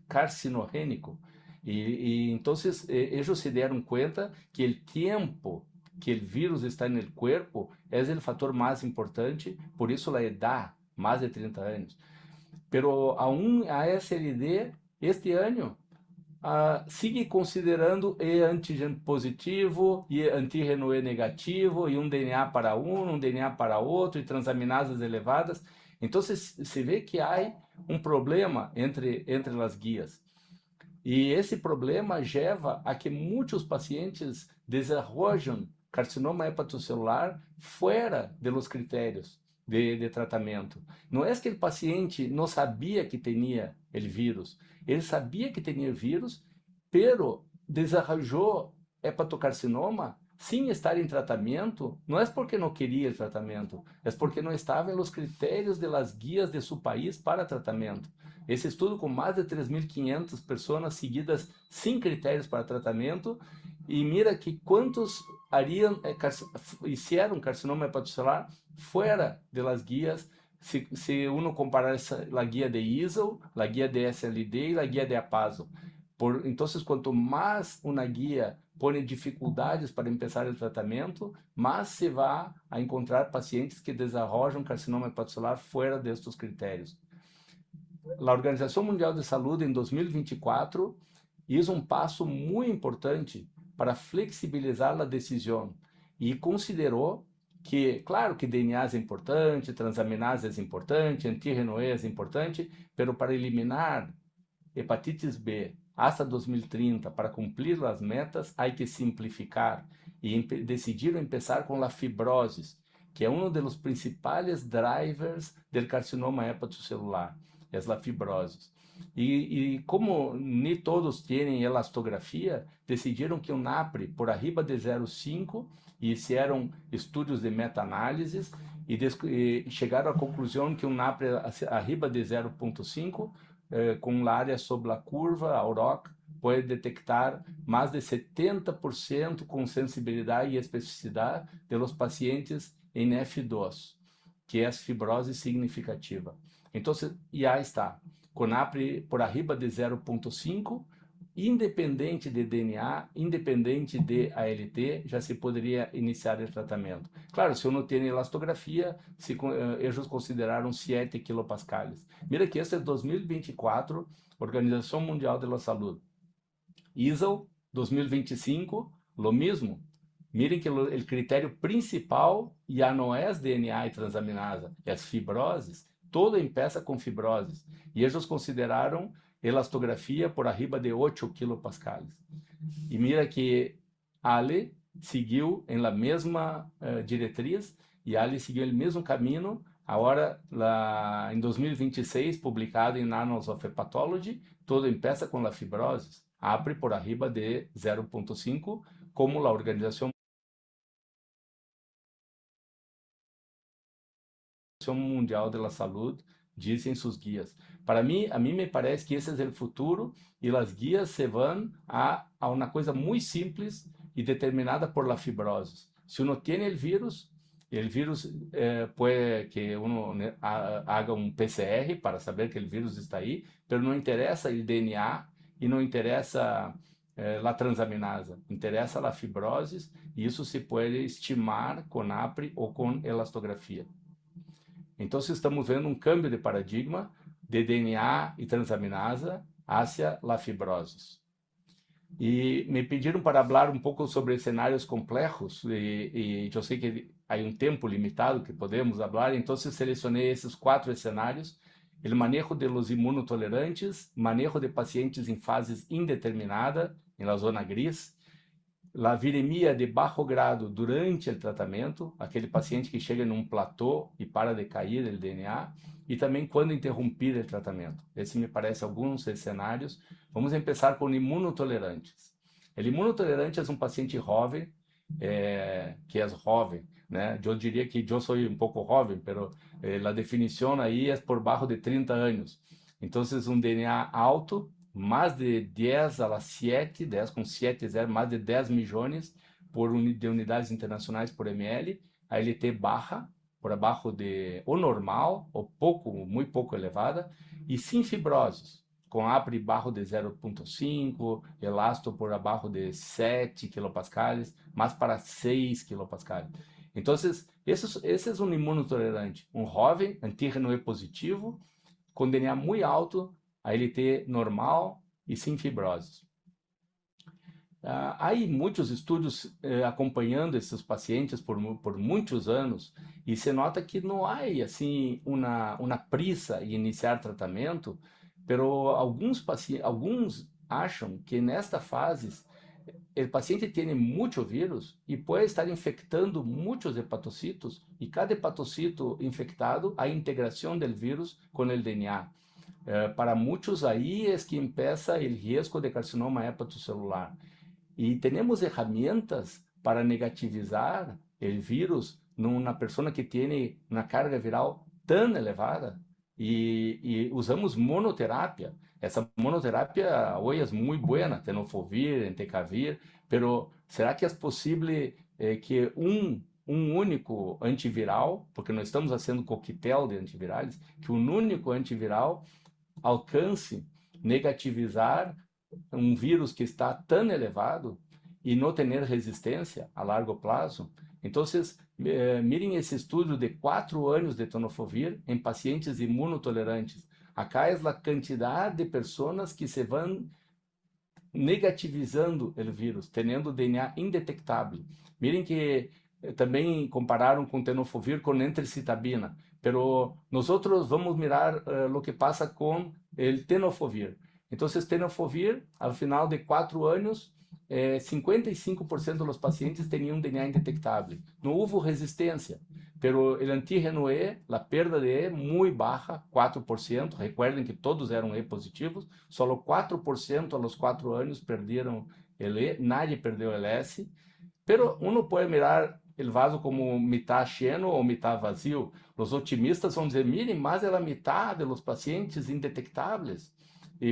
carcinogênico. E então, eles se deram conta que o tempo que o vírus está no corpo é o fator mais importante, por isso a idade, mais de 30 anos. Pero a SLD, este ano, sigue considerando E antígeno positivo e antígeno E negativo, e um DNA para um DNA para outro, e transaminasas elevadas. Então, se vê que há um problema entre as guias. E esse problema leva a que muitos pacientes desenvolvam carcinoma hepatocelular fora de los critérios de tratamento. Não é que o paciente não sabia que tinha o vírus, ele sabia que tinha vírus, pero desenvolveu hepatocarcinoma sem estar em tratamento, não é porque não queria o tratamento, é porque não estava nos critérios das guias de seu país para tratamento. Esse estudo com mais de 3.500 pessoas seguidas sem critérios para tratamento, e mira que quantos hicieron carcinoma hepatocelular fora de las guias, se uno comparar a guia de ISO, a guia de SLD e a guia de APASO. Então, quanto mais uma guia põe dificuldades para começar o tratamento, mais se vai a encontrar pacientes que desenvolvem carcinoma hepatocelular fora destes critérios. A Organização Mundial de Saúde, em 2024, hizo um passo muito importante para flexibilizar a decisão e considerou que, claro que DNA é importante, transaminase é importante, antígeno E é importante, mas para eliminar hepatitis B hasta 2030, para cumprir as metas, há que simplificar e decidiram começar com a fibrose, que é um dos principais drivers do carcinoma hepatocelular, é a fibrose. E como nem todos têm elastografia, decidiram que o NAPRE por arriba de 0,5 e fizeram estudos de meta-análises e chegaram à conclusão que o NAPRE arriba de 0,5 com a área sobre a curva, a AUROC, pode detectar mais de 70% com sensibilidade e especificidade de los pacientes em F2, que é a fibrose significativa. Então, já está, com NAPRE por arriba de 0,5, independente de DNA, independente de ALT, já se poderia iniciar o tratamento. Claro, se eu não tenho elastografia, eles consideraram 7 kilopascales. Mira que esse é 2024, Organização Mundial de la Saúde. ISO 2025, lo mesmo. Miren que o critério principal já não é as DNA e transaminasa, é as fibroses. Todo empieza com fibroses. E eles consideraram elastografia por arriba de 8 kilopascales. E mira que Ali seguiu em la mesma diretriz e Ali seguiu o mesmo caminho. Agora, em 2026, publicado em Annals of Hepatology, todo empieza com a fibrose. Abre por arriba de 0,5, como a Organização Mundial de la Saúde diz em seus guias. Para mim, a mim me parece que esse é o futuro e as guias se vão a uma coisa muito simples e determinada por la fibrose. Se uno tem o vírus pode que uno haga um PCR para saber que o vírus está aí, mas não interessa o DNA e não interessa a transaminasa, interessa a fibrose, e isso se pode estimar com NAPRE ou com elastografia. Então, estamos vendo um câmbio de paradigma de DNA e transaminasa hacia la fibrose. E me pediram para falar um pouco sobre cenários complexos, e eu sei que há um tempo limitado que podemos falar, então selecionei esses 4 cenários: o manejo de los imunotolerantes, manejo de pacientes em fases indeterminadas, na zona gris, a viremia de baixo grado durante o tratamento, aquele paciente que chega num platô e para de cair o DNA, e também quando interromper o tratamento. Esse me parece alguns cenários. Vamos começar com imunotolerantes. O imunotolerante é um paciente jovem, que é jovem, né? Eu diria que eu sou um pouco jovem, mas a definição aí é por baixo de 30 anos. Então, um DNA alto, mais de 10 a la 7, 10 com 7, 0, mais de 10 milhões de unidades internacionais por ml, a LT baixa, por abaixo de o normal, ou pouco, muito pouco elevada, e sem fibroses, con APRI bajo de 0.5, elasto por abajo de 7 kilopascales, más para 6 kilopascales. Entonces, esse é um imunotolerante, um jovem, antígeno E positivo, com DNA muito alto, ALT normal e sem fibrose. Há muitos estudos acompanhando esses pacientes por muitos anos e se nota que não há assim uma prisa em iniciar tratamento, pero alguns acham que nesta fase o paciente tem muito vírus e pode estar infectando muitos hepatocitos e cada hepatocito infectado a integração do vírus com o DNA. Para muitos aí é que empieza o risco de carcinoma hepatocelular. E temos ferramentas para negativizar o vírus numa pessoa que tem uma carga viral tão elevada e usamos monoterapia. Essa monoterapia hoje é muito boa, tenofovir, entecavir, pero será que é possível que um único antiviral, porque nós estamos fazendo coquetel de antivirais, que um único antiviral alcance negativizar um vírus que está tão elevado e não ter resistência a largo prazo? Então, mirem esse estudo de 4 anos de tenofovir em pacientes imunotolerantes. Acá é a quantidade de pessoas que se vão negativizando o vírus, tendo DNA indetectável. Mirem que também compararam com tenofovir com entricitabina, pero nosotros vamos mirar lo que pasa com o tenofovir. Então, tenofovir, ao final de 4 anos, 55% dos pacientes tinham DNA indetectável. Não houve resistência, pero o antígeno E, a perda de E, muito baixa, 4%. Recuerden que todos eram E positivos, só 4% aos 4 anos perderam o E, nadie perdeu o S. Pero uno pode mirar o vaso como mitad lleno ou mitad vazio. Os otimistas vão dizer, miren, mais da mitad dos pacientes indetectáveis.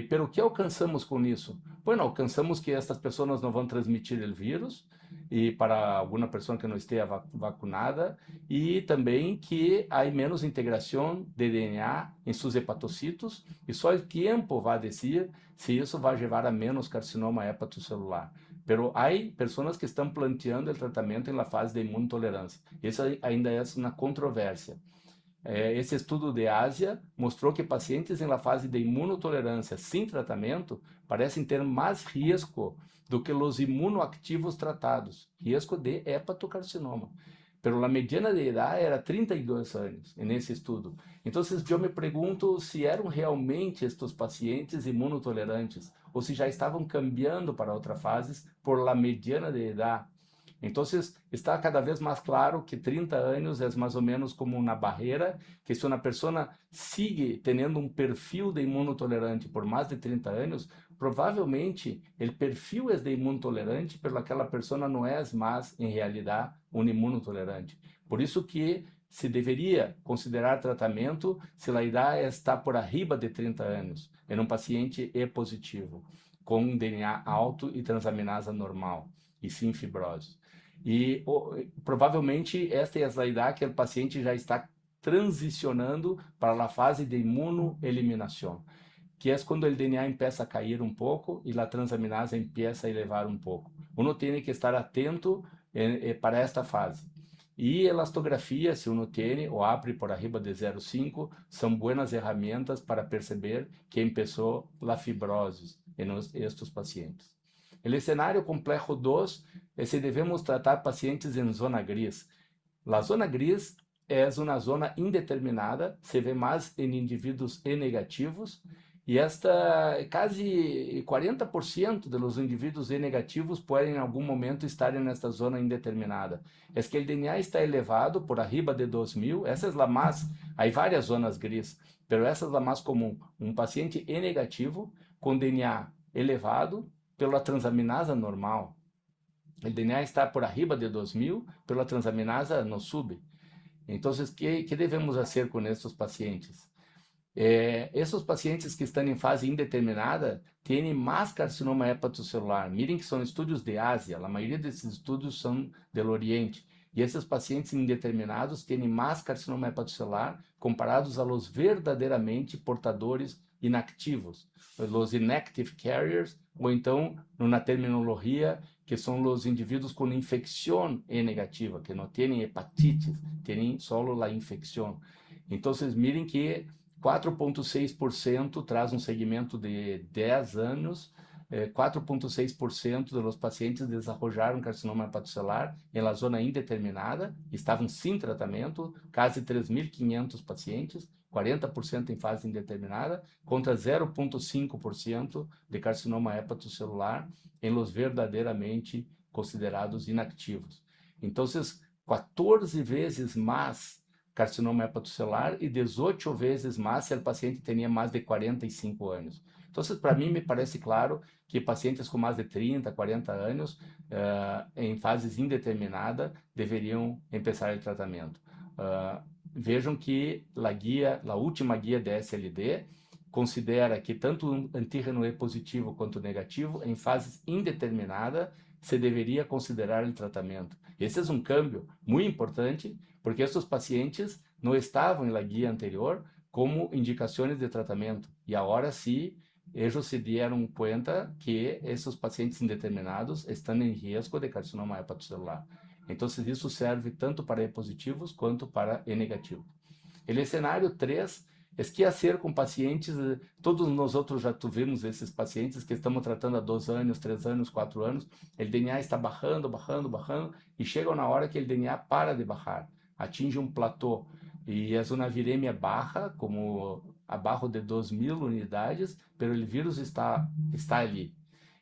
Pero o que alcançamos com isso? Bueno, alcançamos que estas pessoas não vão transmitir o vírus e para alguma pessoa que não esteja vacunada e também que há menos integração de DNA em seus hepatocitos e só o tempo vai dizer se isso vai levar a menos carcinoma hepatocelular. Pero há pessoas que estão planteando o tratamento na fase de imunotolerância. Isso ainda é uma controvérsia. Esse estudo de Ásia mostrou que pacientes em la fase de imunotolerância sem tratamento parecem ter mais risco do que os imunoactivos tratados, risco de hepatocarcinoma. Pero a mediana de idade era 32 anos nesse estudo. Então, eu me pergunto se eram realmente estes pacientes imunotolerantes ou se já estavam cambiando para outra fase por la mediana de idade. Então, está cada vez mais claro que 30 anos é mais ou menos como uma barreira, que se uma pessoa sigue tendo um perfil de imunotolerante por mais de 30 anos, provavelmente o perfil é de imunotolerante, mas aquela pessoa não é mais, em realidade, um imunotolerante. Por isso que se deveria considerar tratamento se a idade está por arriba de 30 anos, em um paciente E positivo, com DNA alto e transaminasa normal, e sem fibrose. E provavelmente esta é a idade que o paciente já está transicionando para a fase de imunoeliminação, que é quando o DNA empieza a cair um pouco e a transaminasa empieza a elevar um pouco. Uno tem que estar atento para esta fase. E elastografia, se uno tem, ou APRI por arriba de 0,5, são boas ferramentas para perceber que começou a fibrose em estes pacientes. O cenário complexo 2 é se devemos tratar pacientes em zona gris. A zona gris é uma zona indeterminada, se vê mais em indivíduos E negativos, e quase 40% dos indivíduos E negativos podem em algum momento estar nesta zona indeterminada. É que o DNA está elevado por arriba de 2000, essa é a mais, há várias zonas gris, mas essa é a mais comum. Um paciente E negativo com DNA elevado pela transaminasa normal. O DNA está por arriba de 2000, pela transaminasa não sube. Então, que devemos fazer com esses pacientes? Esses pacientes que estão em fase indeterminada têm mais carcinoma hepatocelular. Mirem que são estudos de Ásia, a maioria desses estudos são do Oriente. E esses pacientes indeterminados têm mais carcinoma hepatocelular comparados a los verdadeiramente portadores inactivos, os inactive carriers, ou então, na terminologia, que são os indivíduos com infecção E negativa, que não têm hepatites, têm só a infecção. Então, vocês mirem que 4,6% traz um segmento de 10 anos, 4,6% dos pacientes desenvolveram carcinoma hepatocelular em la zona indeterminada, estavam sem tratamento, quase 3.500 pacientes, 40% em fase indeterminada, contra 0,5% de carcinoma hepatocelular em los verdadeiramente considerados inactivos. Então, 14 vezes mais carcinoma hepatocelular e 18 vezes mais se o paciente tinha mais de 45 anos. Então, para mim, me parece claro que pacientes com mais de 30, 40 anos, em fases indeterminadas, deveriam começar o tratamento. Vejam que a última guia da SLD considera que tanto antígeno E positivo quanto negativo, em fases indeterminadas, se deveria considerar o tratamento. Esse é um câmbio muito importante, porque esses pacientes não estavam na guia anterior como indicações de tratamento. E agora sim, eles se deram conta que esses pacientes indeterminados estão em risco de carcinoma hepatocelular. Então, isso serve tanto para E positivos quanto para E negativos. O cenário 3 é que fazer com pacientes, todos nós outros já tivemos esses pacientes que estamos tratando há 2 anos, 3 anos, 4 anos, o DNA está bajando, e chega na hora que o DNA para de bajar, atinge um platô, e é uma viremia baixa, como abaixo de 2.000 unidades, mas o vírus está ali.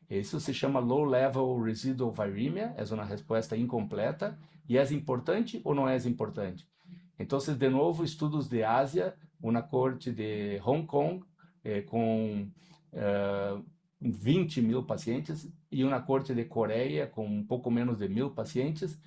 Isso se chama Low Level Residual Viremia, é uma resposta incompleta, e é importante ou não é importante? Então, de novo, estudos de Ásia, uma corte de Hong Kong, com 20.000 pacientes, e uma corte de Coreia, com um pouco menos de 1.000 pacientes,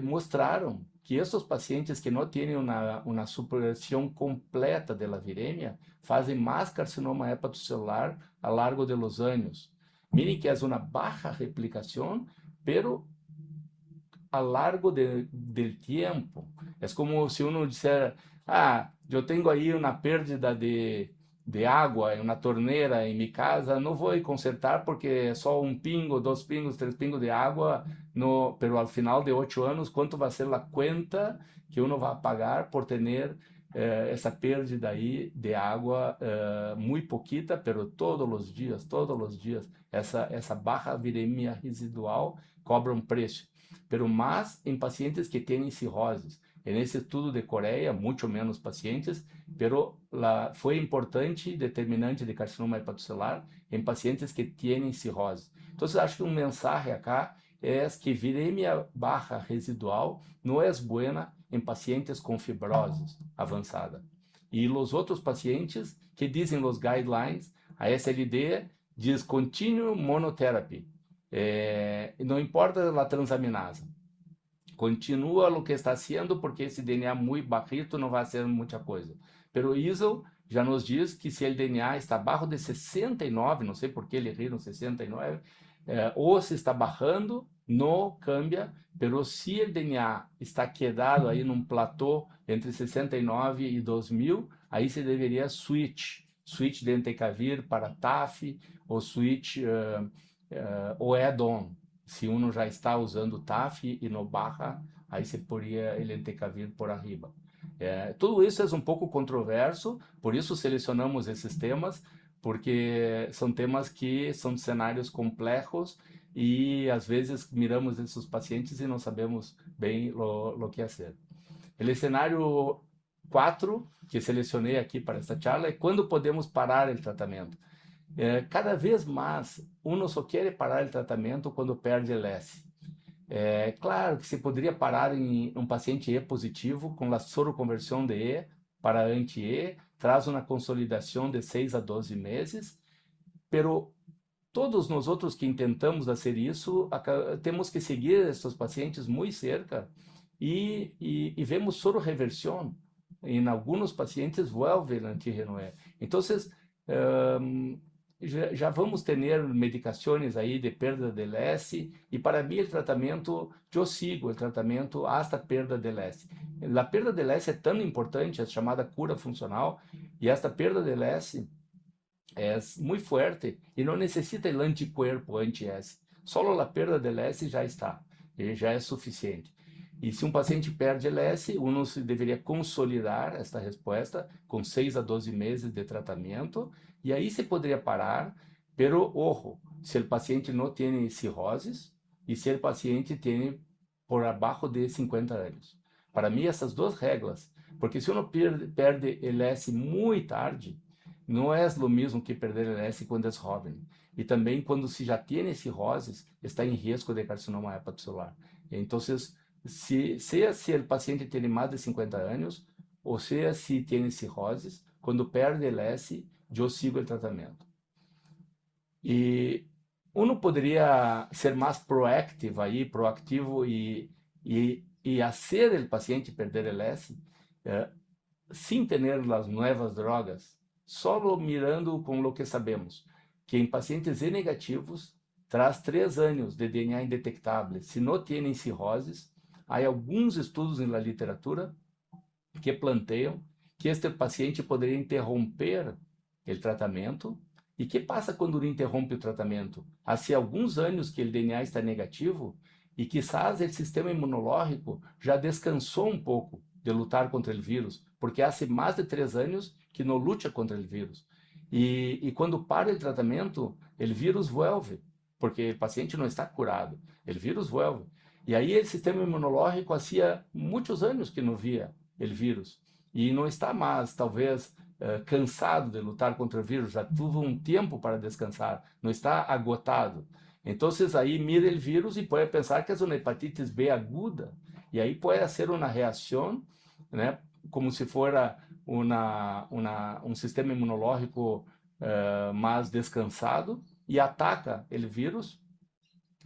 mostraram que esses pacientes que não têm uma supressão completa da viremia fazem mais carcinoma hepatocelular a lo largo de los anos. Miren que é uma baixa replicação, pero a largo del tempo. É como se uno disser, eu tenho aí uma pérdida de água em uma torneira em minha casa, não vou consertar porque é só um pingo, 2 pingos, 3 pingos de água, pero al final de 8 anos, quanto vai ser a conta que uno vai pagar por ter essa pérdida aí de água, muito pouquita, pero todos os dias, essa baixa viremia residual cobra um preço. Pero mais em pacientes que têm cirroses. Nesse estudo de Coreia, muito menos pacientes, pero foi importante, determinante de carcinoma hepatocelular em pacientes que têm cirrose. Então, acho que mensagem acá é que viremia baixa residual não é boa em pacientes com fibrose avançada. E os outros pacientes que dizem os guidelines, a SLD diz continuous monotherapy. Não importa a transaminase, continua o que está sendo, porque esse DNA muito bajito não vai ser muita coisa. Pero ISO já nos diz que se o DNA está abaixo de 69, não sei por que eles riram 69, ou se está bajando, não cambia, pero se o DNA está quedado aí num platô entre 69 e 2.000, aí se deveria switch de entecavir para TAF, ou switch ou add-on. Se uno já está usando TAF e no barra, aí se poderia ele entecavir por arriba. Tudo isso é um pouco controverso, por isso selecionamos esses temas, porque são temas que são cenários complexos e às vezes miramos esses pacientes e não sabemos bem o que fazer. O cenário 4 que selecionei aqui para esta charla é quando podemos parar o tratamento. Cada vez mais, uno só quer parar o tratamento quando perde o S. Claro que se poderia parar em um paciente E positivo com a soroconversão de E para anti-E, traz uma consolidação de 6 a 12 meses, pero todos nós outros que tentamos fazer isso, temos que seguir esses pacientes muito cerca e vemos sororeversão. Em alguns pacientes, vuelve o antígeno E. Então, já vamos ter medicações aí de perda de LS e para mim o tratamento, eu sigo o tratamento hasta perda de LS. A perda de LS é tão importante, é chamada cura funcional, e esta perda de LS é muito forte e não necessita o anticuerpo anti-S. Só a perda de LS já está, e já é suficiente. E se um paciente perde LS, uno se deveria consolidar esta resposta com 6 a 12 meses de tratamento, e aí se poderia parar, pero ojo, se o paciente não tem cirroses e se o paciente tem por abaixo de 50 anos. Para mim, essas duas regras, porque se uno perde LS muito tarde, não é o mesmo que perder LS quando é jovem. E também quando se já tem cirroses, está em risco de carcinoma hepatocelular. Então, seja se o paciente tem mais de 50 anos, ou seja se tem cirroses, quando perde LS, eu sigo o tratamento. E uno poderia ser mais proativo e fazer o paciente perder LS sem ter as novas drogas, só mirando com o que sabemos, que em pacientes E negativos, traz 3 anos de DNA indetectável, se não têm cirroses, há alguns estudos na literatura que planteiam que este paciente poderia interromper o tratamento. E que passa quando ele interrompe o tratamento? Há alguns anos que o DNA está negativo e quizás o sistema imunológico já descansou um pouco de lutar contra o vírus, porque há mais de 3 anos que não luta contra o vírus. E quando para o tratamento, o vírus vuelve, porque o paciente não está curado, o vírus vuelve. E aí o sistema imunológico há muitos anos que não via o vírus e não está mais, talvez, cansado de lutar contra o vírus, já teve um tempo para descansar, não está agotado. Então, aí mira o vírus e pode pensar que é uma hepatitis B aguda, e aí pode ser uma reação, né, como se fora um sistema imunológico mais descansado, e ataca o vírus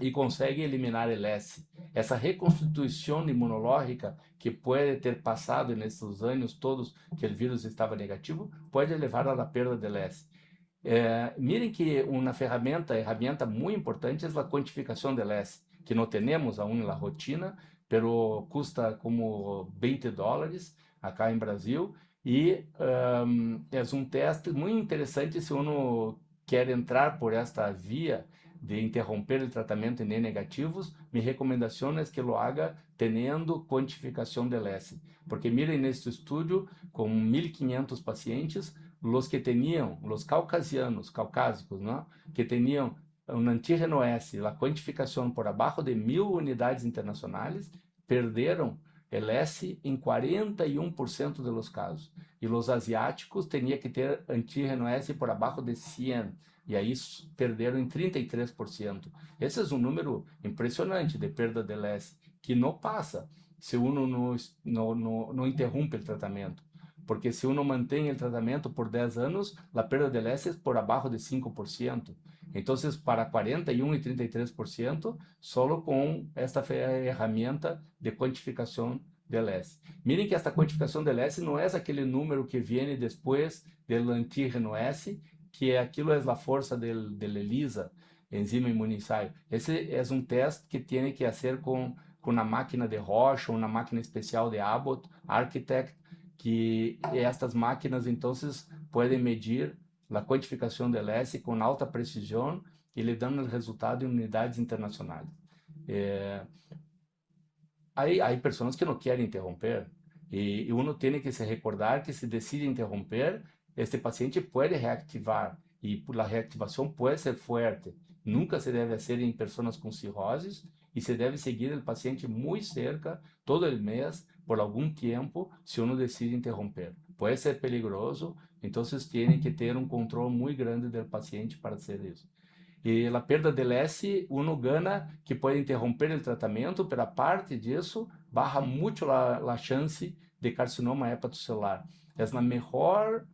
e consegue eliminar o S. Essa reconstituição imunológica que pode ter passado nesses anos todos que o vírus estava negativo, pode levar à perda do S. Miren que uma herramienta muito importante é a quantificação do S, que não temos aún na rotina, pero custa como $20 acá em Brasil, e é um teste muito interessante se uno quer entrar por esta via de interromper o tratamento em E negativos. Mi recomendação é que lo haga teniendo quantificação del S, porque miren neste estudo com 1.500 pacientes, los que tenían, los caucásicos, ¿no? Que tenían un antígeno S, la cuantificación por abajo de 1.000 unidades internacionales, perderam el S em 41% de los casos. E los asiáticos tenían que ter antígeno S por abaixo de 100, e aí perderam em 33%. Esse é um número impressionante de perda del S, que não passa se uno não interrompe o tratamento. Porque se uno mantém o tratamento por 10 anos, a perda de LS é por abaixo de 5%. Então, para 41% e 33%, só com esta ferramenta de quantificação de LS. Miren que esta quantificação de LS não é aquele número que vem depois do antígeno S, que aquilo é a força do ELISA, enzima imunensaio. Esse é um teste que tem que ser com a máquina de Roche ou uma máquina especial de Abbott, Architect, que estas máquinas então podem medir a quantificação del S com alta precisão e lhe dando o resultado em unidades internacionais. Há pessoas que não querem interromper e uno tem que se recordar que se decide interromper, este paciente pode reactivar e a reactivação pode ser forte. Nunca se deve fazer em pessoas com cirroses e se deve seguir o paciente muito cerca todo o mês por algum tempo se uno decide interromper. Pode ser peligroso, então tem que ter um controle muito grande do paciente para fazer isso. E a perda del S, uno gana que pode interromper o tratamento, pero a parte disso, baja muito a chance de carcinoma hepatocelular. É a melhor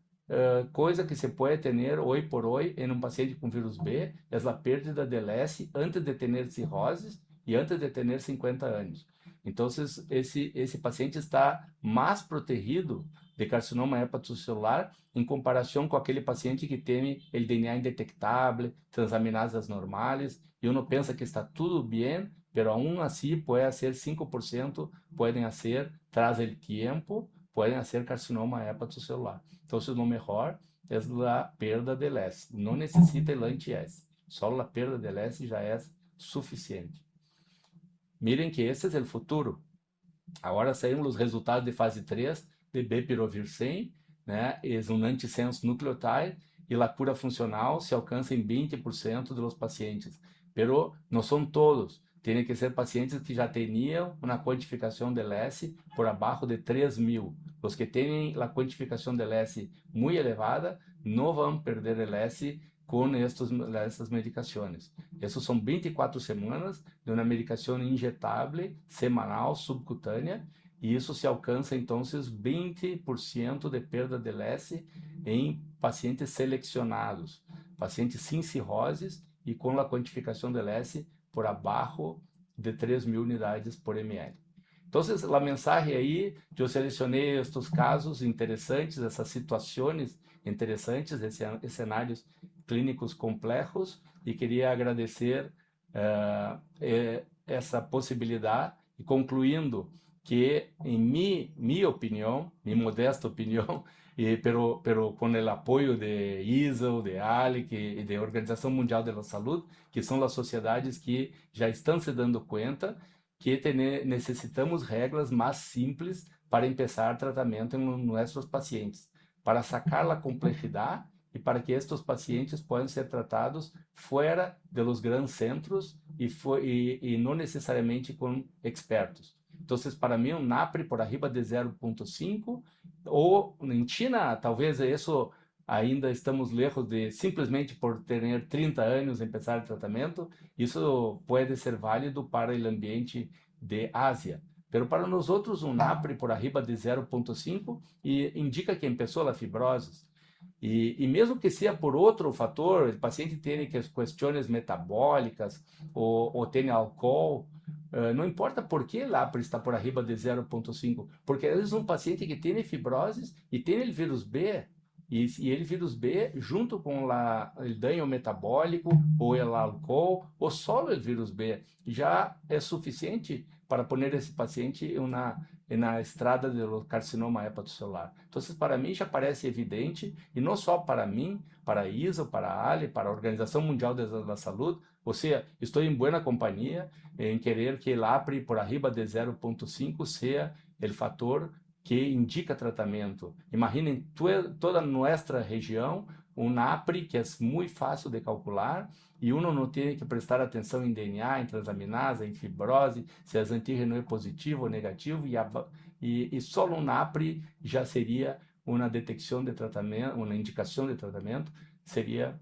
coisa que se pode ter hoje por hoje em um paciente com vírus B, é a perda del S antes de ter cirroses e antes de ter 50 anos. Então, esse paciente está mais protegido de carcinoma hepatocelular em comparação com aquele paciente que tem o DNA indetectável, transaminasas normais, e uno pensa que está tudo bem, pero aún así puede ser 5%, pueden ser, tras el tiempo, pueden ser carcinoma hepatocelular. Entonces, lo mejor es la perda del S. No necesita el anti-S. Solo la perda del S ya es suficiente. Miren que esse é o futuro. Agora saíram os resultados de fase 3 de bepirovir 100, né? É um antisenso nucleotide e a cura funcional se alcança em 20% dos pacientes. Pero não são todos. Tem que ser pacientes que já tinham uma quantificação de S por abaixo de 3.000. Os que têm a quantificação de S muito elevada não vão perder el S com estas medicações. Essas são 24 semanas de uma medicação injetável semanal subcutânea e isso se alcança então 20% de perda de S em pacientes selecionados, pacientes sem cirroses e com a quantificação de S por abaixo de 3.000 unidades por ml. Então, a mensagem aí, eu selecionei estes casos interessantes, essas situações interessantes, esses cenários clínicos complexos, e queria agradecer essa possibilidade, e concluindo que, em minha opinião, minha modesta opinião, pero com o apoio de ISO, de ALIC e de Organização Mundial da Saúde, que são as sociedades que já estão se dando conta que necessitamos regras mais simples para começar tratamento em nossos pacientes, para sacar a complexidade e para que estes pacientes possam ser tratados fora de los grandes centros e não necessariamente com expertos. Então, para mim, um NAPRE por arriba de 0,5, ou em China, talvez isso ainda estamos lejos de, simplesmente por ter 30 anos começar o tratamento, isso pode ser válido para o ambiente de Ásia. Pero para nós outros, um NAPRE por arriba de 0,5 e indica que começou a fibrose. E mesmo que seja por outro fator, o paciente tem questões metabólicas ou tem álcool, não importa por que LAPRE está por arriba de 0,5, porque às vezes um paciente que tem fibrose e tem o vírus B, e ele vírus B junto com o dano metabólico ou o álcool ou só o vírus B já é suficiente para pôr esse paciente na estrada do carcinoma hepatocelular. Então, para mim já parece evidente, e não só para mim, para a ISO, para a ALI, para a Organização Mundial da Saúde, ou seja, estou em boa companhia em querer que o APRI por arriba de 0,5 seja o fator que indica tratamento. Imaginem toda nossa região, um APRI que é muito fácil de calcular e uno não tem que prestar atenção em DNA, em transaminase, em fibrose, se as antígeno é positivo ou negativo, e só um APRI já seria uma detecção de tratamento, uma indicação de tratamento, seria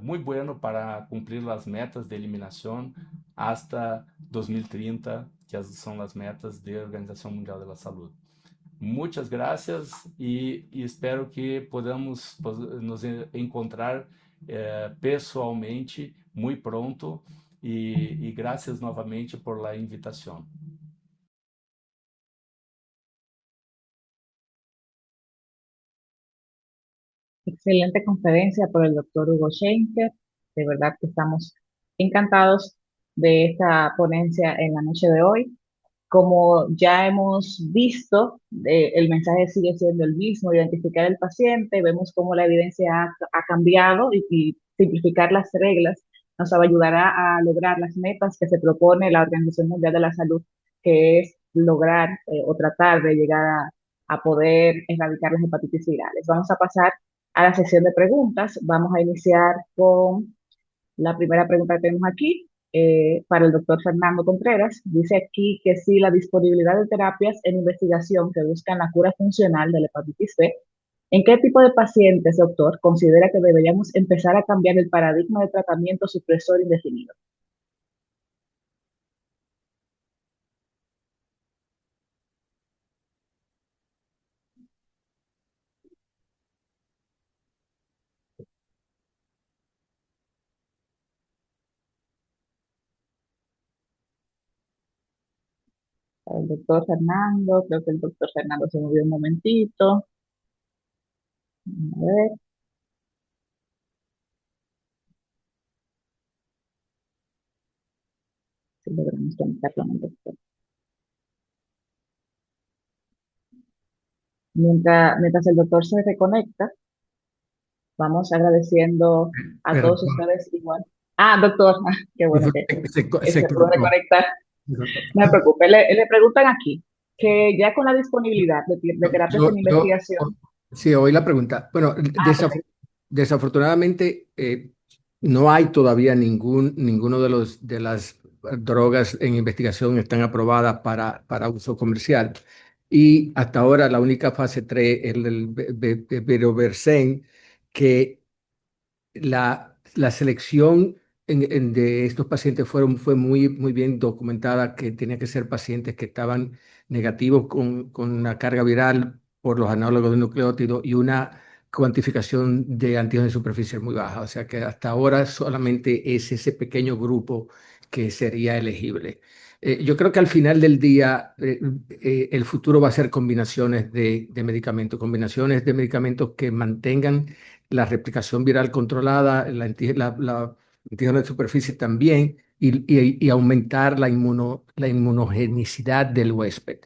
muito bueno para cumprir as metas de eliminação hasta 2030, que são as metas da Organização Mundial da Saúde. Muitas graças e espero que podamos nos encontrar pessoalmente muito pronto e graças novamente por la invitação. Excelente conferencia por el doctor Hugo Schenker. De verdad que estamos encantados de esta ponencia en la noche de hoy. Como ya hemos visto, el mensaje sigue siendo el mismo, identificar al paciente, vemos cómo la evidencia ha cambiado y simplificar las reglas nos ayudará a lograr las metas que se propone la Organización Mundial de la Salud, que es lograr o tratar de llegar a poder erradicar las hepatitis virales. Vamos a pasar a la sesión de preguntas. Vamos a iniciar con la primera pregunta que tenemos aquí para el doctor Fernando Contreras. Dice aquí que si la disponibilidad de terapias en investigación que buscan la cura funcional de la hepatitis B, ¿en qué tipo de pacientes, doctor, considera que deberíamos empezar a cambiar el paradigma de tratamiento supresor indefinido? El doctor Fernando, creo que el doctor Fernando se movió un momentito. A ver si logramos conectarlo con el doctor. Mientras el doctor se reconecta, vamos agradeciendo a Pero todos ustedes igual. Ah, doctor, qué bueno que se se pudo cortó. reconectar. No se preocupe, le preguntan aquí que ya con la disponibilidad de terapias en Yo, investigación. sí, oí la pregunta. Bueno, Ah, perfecto. desafortunadamente no hay todavía ninguno de las drogas en investigación están aprobadas para uso comercial. Y hasta ahora la única fase 3 es el Beroversen, que la selección de estos pacientes fue muy bien documentada, que tenía que ser pacientes que estaban negativos con una carga viral por los análogos de nucleótido y una cuantificación de antígenos superficial muy baja. O sea que hasta ahora solamente es ese pequeño grupo que sería elegible. Yo creo que al final del día el futuro va a ser combinaciones de medicamentos que mantengan la replicación viral controlada, la antígeno de superficie también, y aumentar la inmunogenicidad del huésped.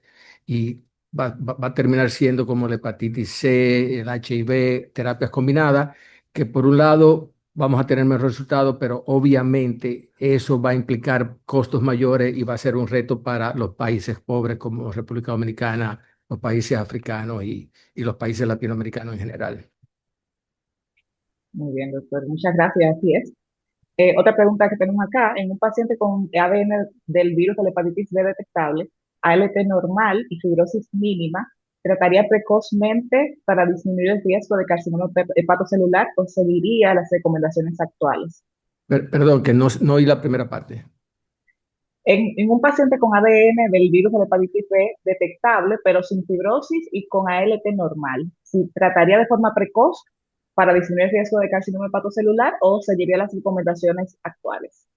Y va a terminar siendo como la hepatitis C, el HIV, terapias combinadas, que por un lado vamos a tener mejor resultado, pero obviamente eso va a implicar costos mayores y va a ser un reto para los países pobres como República Dominicana, los países africanos y los países latinoamericanos en general. Muy bien, doctor. Muchas gracias. Así es. Otra pregunta que tenemos acá, en un paciente con ADN del virus de la hepatitis B detectable, ALT normal y fibrosis mínima, ¿trataría precozmente para disminuir el riesgo de carcinoma hepatocelular o seguiría las recomendaciones actuales? Perdón, que no oí la primera parte. En un paciente con ADN del virus de la hepatitis B detectable, pero sin fibrosis y con ALT normal, ¿si trataría de forma precoz para disminuir el riesgo de carcinoma hepatocelular o seguiría las recomendaciones actuales?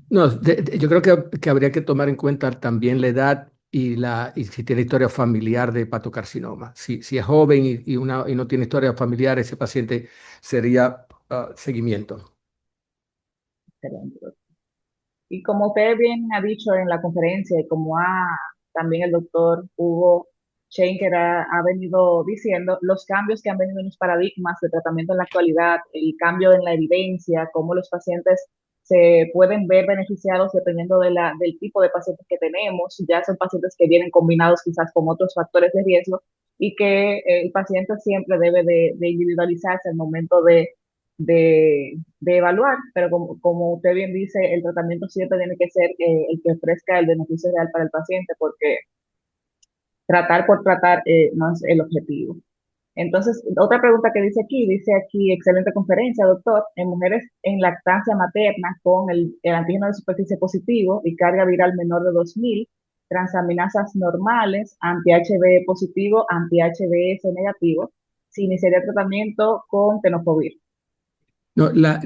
No, yo creo que habría que tomar en cuenta también la edad y si tiene historia familiar de hepatocarcinoma. Si es joven y no tiene historia familiar, ese paciente sería seguimiento. Excelente. Y como usted bien ha dicho en la conferencia y como también el doctor Hugo Schenker ha venido diciendo, los cambios que han venido en los paradigmas de tratamiento en la actualidad, el cambio en la evidencia, cómo los pacientes se pueden ver beneficiados dependiendo del tipo de pacientes que tenemos, ya son pacientes que vienen combinados quizás con otros factores de riesgo y que el paciente siempre debe de individualizarse al momento de evaluar, pero como usted bien dice, el tratamiento siempre tiene que ser el que ofrezca el beneficio real para el paciente, porque tratar por tratar no es el objetivo. Entonces, otra pregunta que dice aquí, excelente conferencia, doctor, en mujeres en lactancia materna con el antígeno de superficie positivo y carga viral menor de 2000, transaminasas normales, anti-HB positivo, anti-HBs negativo, se iniciaría tratamiento con tenofovir. No, la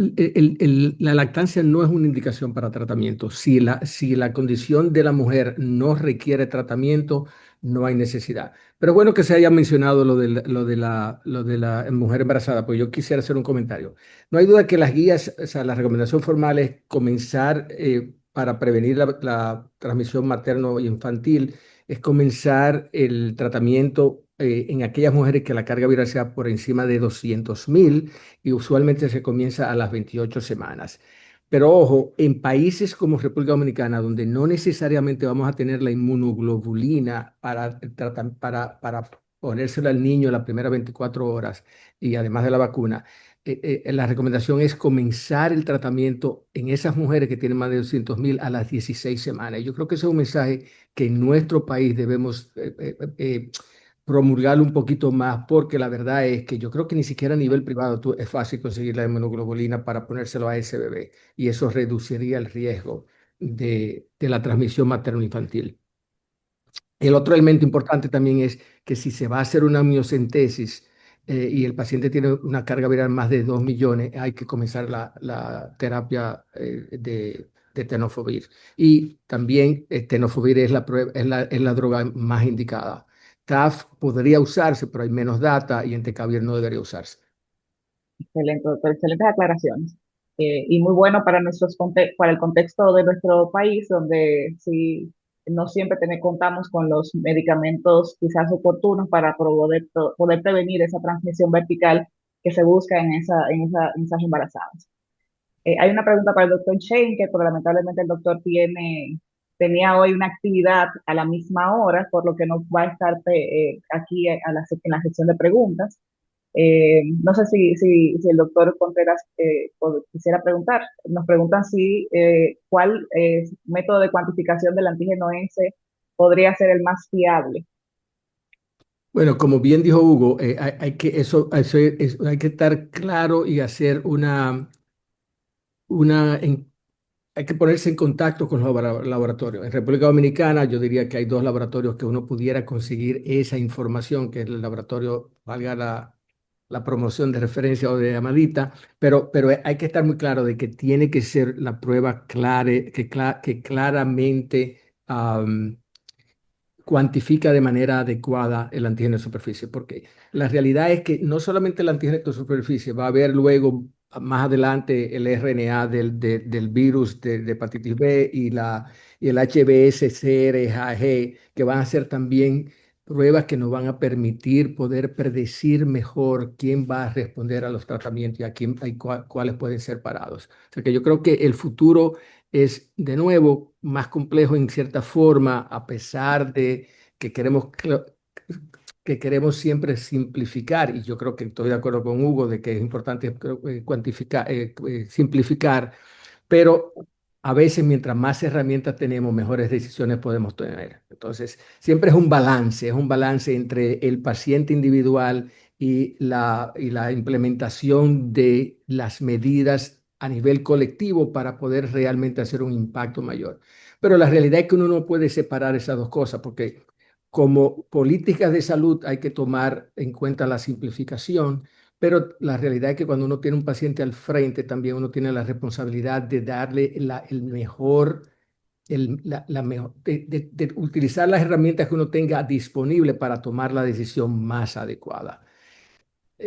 lactancia no es una indicación para tratamiento. Si la condición de la mujer no requiere tratamiento, no hay necesidad. Pero bueno que se haya mencionado lo de la mujer embarazada, pues yo quisiera hacer un comentario. No hay duda que las guías, o sea, la recomendación formal es comenzar para prevenir la transmisión materno-infantil, es comenzar el tratamiento en aquellas mujeres que la carga viral sea por encima de 200.000 y usualmente se comienza a las 28 semanas. Pero ojo, en países como República Dominicana, donde no necesariamente vamos a tener la inmunoglobulina para ponérsela al niño las primeras 24 horas y además de la vacuna, la recomendación es comenzar el tratamiento en esas mujeres que tienen más de 200.000 a las 16 semanas. Yo creo que ese es un mensaje que en nuestro país debemos promulgarlo un poquito más, porque la verdad es que yo creo que ni siquiera a nivel privado es fácil conseguir la inmunoglobulina para ponérselo a ese bebé y eso reduciría el riesgo de la transmisión materno-infantil. El otro elemento importante también es que si se va a hacer una amniocentesis y el paciente tiene una carga viral más de 2 millones, hay que comenzar la terapia de tenofovir. Y también tenofovir es es la droga más indicada. TAF podría usarse, pero hay menos data y entecavir no debería usarse. Excelente, doctor, excelentes aclaraciones. Y muy bueno para para el contexto de nuestro país, donde sí no siempre contamos con los medicamentos quizás oportunos para poder prevenir esa transmisión vertical que se busca en esas embarazadas. Hay una pregunta para el doctor Shane, que lamentablemente el doctor tenía hoy una actividad a la misma hora, por lo que no va a estar aquí en la sección de preguntas. No sé si el doctor Contreras quisiera preguntar. Nos preguntan si cuál método de cuantificación del antígeno S podría ser el más fiable. Bueno, como bien dijo Hugo, hay que estar claro y hacer una, hay que ponerse en contacto con los laboratorios. En República Dominicana yo diría que hay dos laboratorios que uno pudiera conseguir esa información, que es el laboratorio, valga la promoción de referencia o de llamadita, pero hay que estar muy claro de que tiene que ser la prueba que claramente cuantifica de manera adecuada el antígeno de superficie, porque la realidad es que no solamente el antígeno de superficie, va a haber luego más adelante el RNA del virus de hepatitis B y el HBsAg, que van a ser también pruebas que nos van a permitir poder predecir mejor quién va a responder a los tratamientos y cuáles pueden ser parados. O sea que yo creo que el futuro es de nuevo más complejo en cierta forma, a pesar de que que queremos siempre simplificar, y yo creo que estoy de acuerdo con Hugo de que es importante simplificar, pero a veces mientras más herramientas tenemos, mejores decisiones podemos tener. Entonces, siempre es un balance entre el paciente individual y la implementación de las medidas a nivel colectivo para poder realmente hacer un impacto mayor. Pero la realidad es que uno no puede separar esas dos cosas porque como políticas de salud hay que tomar en cuenta la simplificación, pero la realidad es que cuando uno tiene un paciente al frente, también uno tiene la responsabilidad de darle el mejor, la mejor de utilizar las herramientas que uno tenga disponible para tomar la decisión más adecuada.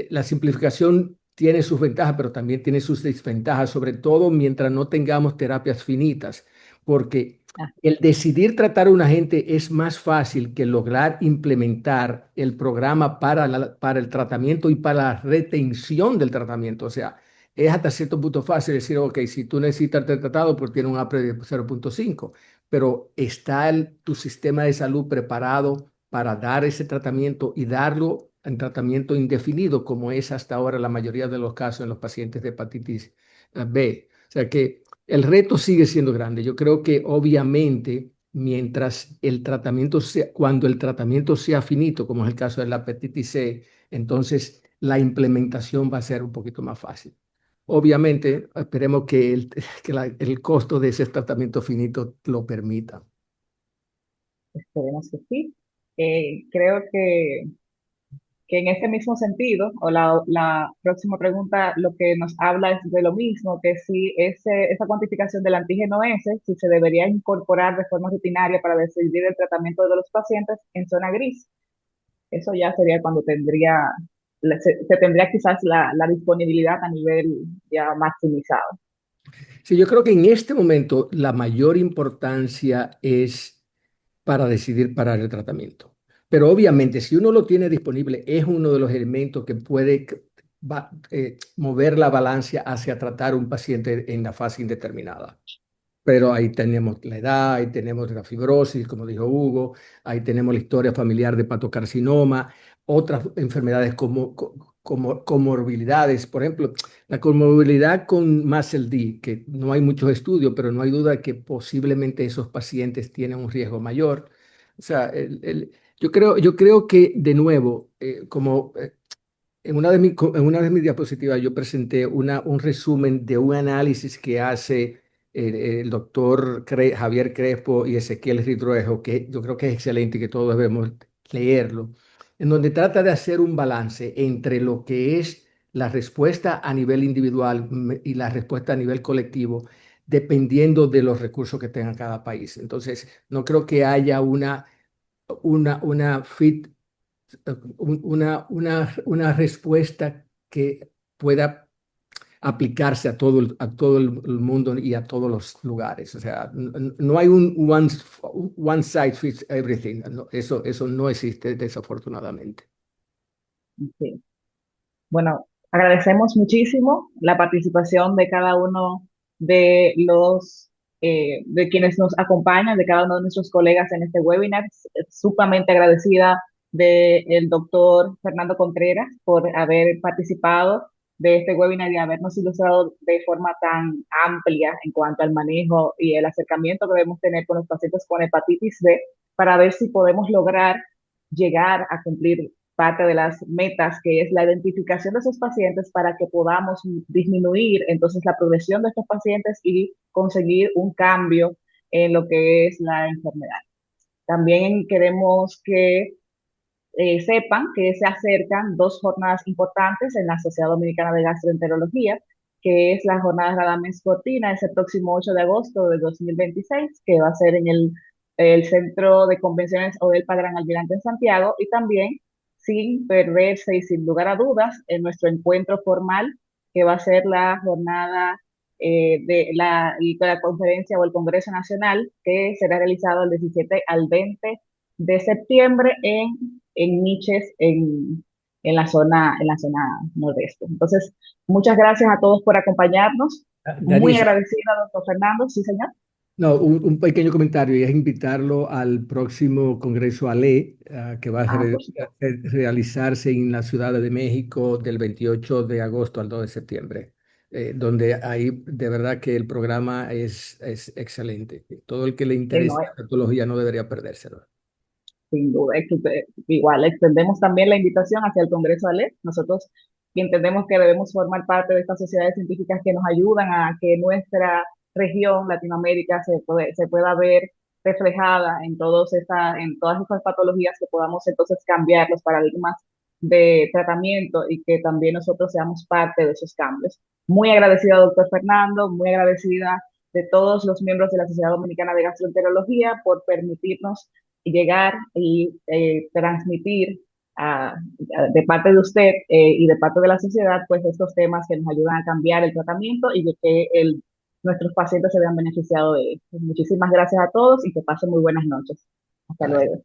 La simplificación tiene sus ventajas, pero también tiene sus desventajas, sobre todo mientras no tengamos terapias finitas, porque Ah, el decidir tratar a una gente es más fácil que lograr implementar el programa para el tratamiento y para la retención del tratamiento. O sea, es hasta cierto punto fácil decir, ok, si tú necesitas ser tratado, pues tiene un APRE de 0,5, pero ¿está tu sistema de salud preparado para dar ese tratamiento y darlo en tratamiento indefinido, como es hasta ahora la mayoría de los casos en los pacientes de hepatitis B? O sea que el reto sigue siendo grande. Yo creo que obviamente mientras cuando el tratamiento sea finito, como es el caso de la hepatitis C, entonces la implementación va a ser un poquito más fácil. Obviamente, esperemos que el costo de ese tratamiento finito lo permita. esperemos que sí. Creo que en ese mismo sentido, o la próxima pregunta, lo que nos habla es de lo mismo, que si esa cuantificación del antígeno S, si se debería incorporar de forma rutinaria para decidir el tratamiento de los pacientes en zona gris. Eso ya sería cuando se tendría quizás la disponibilidad a nivel ya maximizado. Sí, yo creo que en este momento la mayor importancia es para decidir parar el tratamiento. Pero obviamente, si uno lo tiene disponible, es uno de los elementos que puede mover la balanza hacia tratar un paciente en la fase indeterminada. Pero ahí tenemos la edad, ahí tenemos la fibrosis, como dijo Hugo, ahí tenemos la historia familiar de patocarcinoma, otras enfermedades como comorbilidades. Por ejemplo, la comorbilidad con MASLD, que no hay muchos estudios, pero no hay duda que posiblemente esos pacientes tienen un riesgo mayor. O sea, yo creo que de nuevo, en una de mis diapositivas yo presenté un resumen de un análisis que hace el doctor Javier Crespo y Ezequiel Ridruejo, que yo creo que es excelente y que todos debemos leerlo, en donde trata de hacer un balance entre lo que es la respuesta a nivel individual y la respuesta a nivel colectivo dependiendo de los recursos que tenga cada país. Entonces, no creo que haya una fit, una respuesta que pueda aplicarse a todo el mundo y a todos los lugares. O sea, no hay un one size fits everything. No, eso no existe, desafortunadamente. Sí. Bueno, agradecemos muchísimo la participación de cada uno de de quienes nos acompañan, de cada uno de nuestros colegas en este webinar. Sumamente agradecida del doctor Fernando Contreras por haber participado de este webinar y habernos ilustrado de forma tan amplia en cuanto al manejo y el acercamiento que debemos tener con los pacientes con hepatitis B para ver si podemos lograr llegar a cumplir parte de las metas, que es la identificación de esos pacientes para que podamos disminuir entonces la progresión de estos pacientes y conseguir un cambio en lo que es la enfermedad. También queremos que sepan que se acercan dos jornadas importantes en la Sociedad Dominicana de Gastroenterología, que es la jornada Radames Cortina, ese próximo 8 de agosto de 2026, que va a ser en el Centro de Convenciones Odel Padrán Almirante en Santiago, y también, sin perderse y sin lugar a dudas, en nuestro encuentro formal, que va a ser la jornada de la conferencia o el Congreso Nacional, que será realizado del 17 al 20 de septiembre en niches en la zona nordeste. Entonces, muchas gracias a todos por acompañarnos. Muy Yanisa, agradecida, doctor Fernando. Sí, señor. no, un pequeño comentario y es invitarlo al próximo Congreso ALE, que va a Por supuesto. realizarse en la Ciudad de México del 28 de agosto al 2 de septiembre, donde ahí de verdad que el programa es excelente. Todo el que le interese No, la patología no debería perdérselo. sin duda, igual extendemos también la invitación hacia el Congreso ALE. Nosotros entendemos que debemos formar parte de estas sociedades científicas que nos ayudan a que nuestra región, Latinoamérica, se pueda ver reflejada en todas estas patologías, que podamos entonces cambiar los paradigmas de tratamiento y que también nosotros seamos parte de esos cambios. Muy agradecida, doctor Fernando, muy agradecida de todos los miembros de la Sociedad Dominicana de Gastroenterología por permitirnos llegar y transmitir de parte de usted y de parte de la sociedad, pues estos temas que nos ayudan a cambiar el tratamiento y de que nuestros pacientes se vean beneficiados de esto. Muchísimas gracias a todos y que pasen muy buenas noches. Hasta Bye. luego.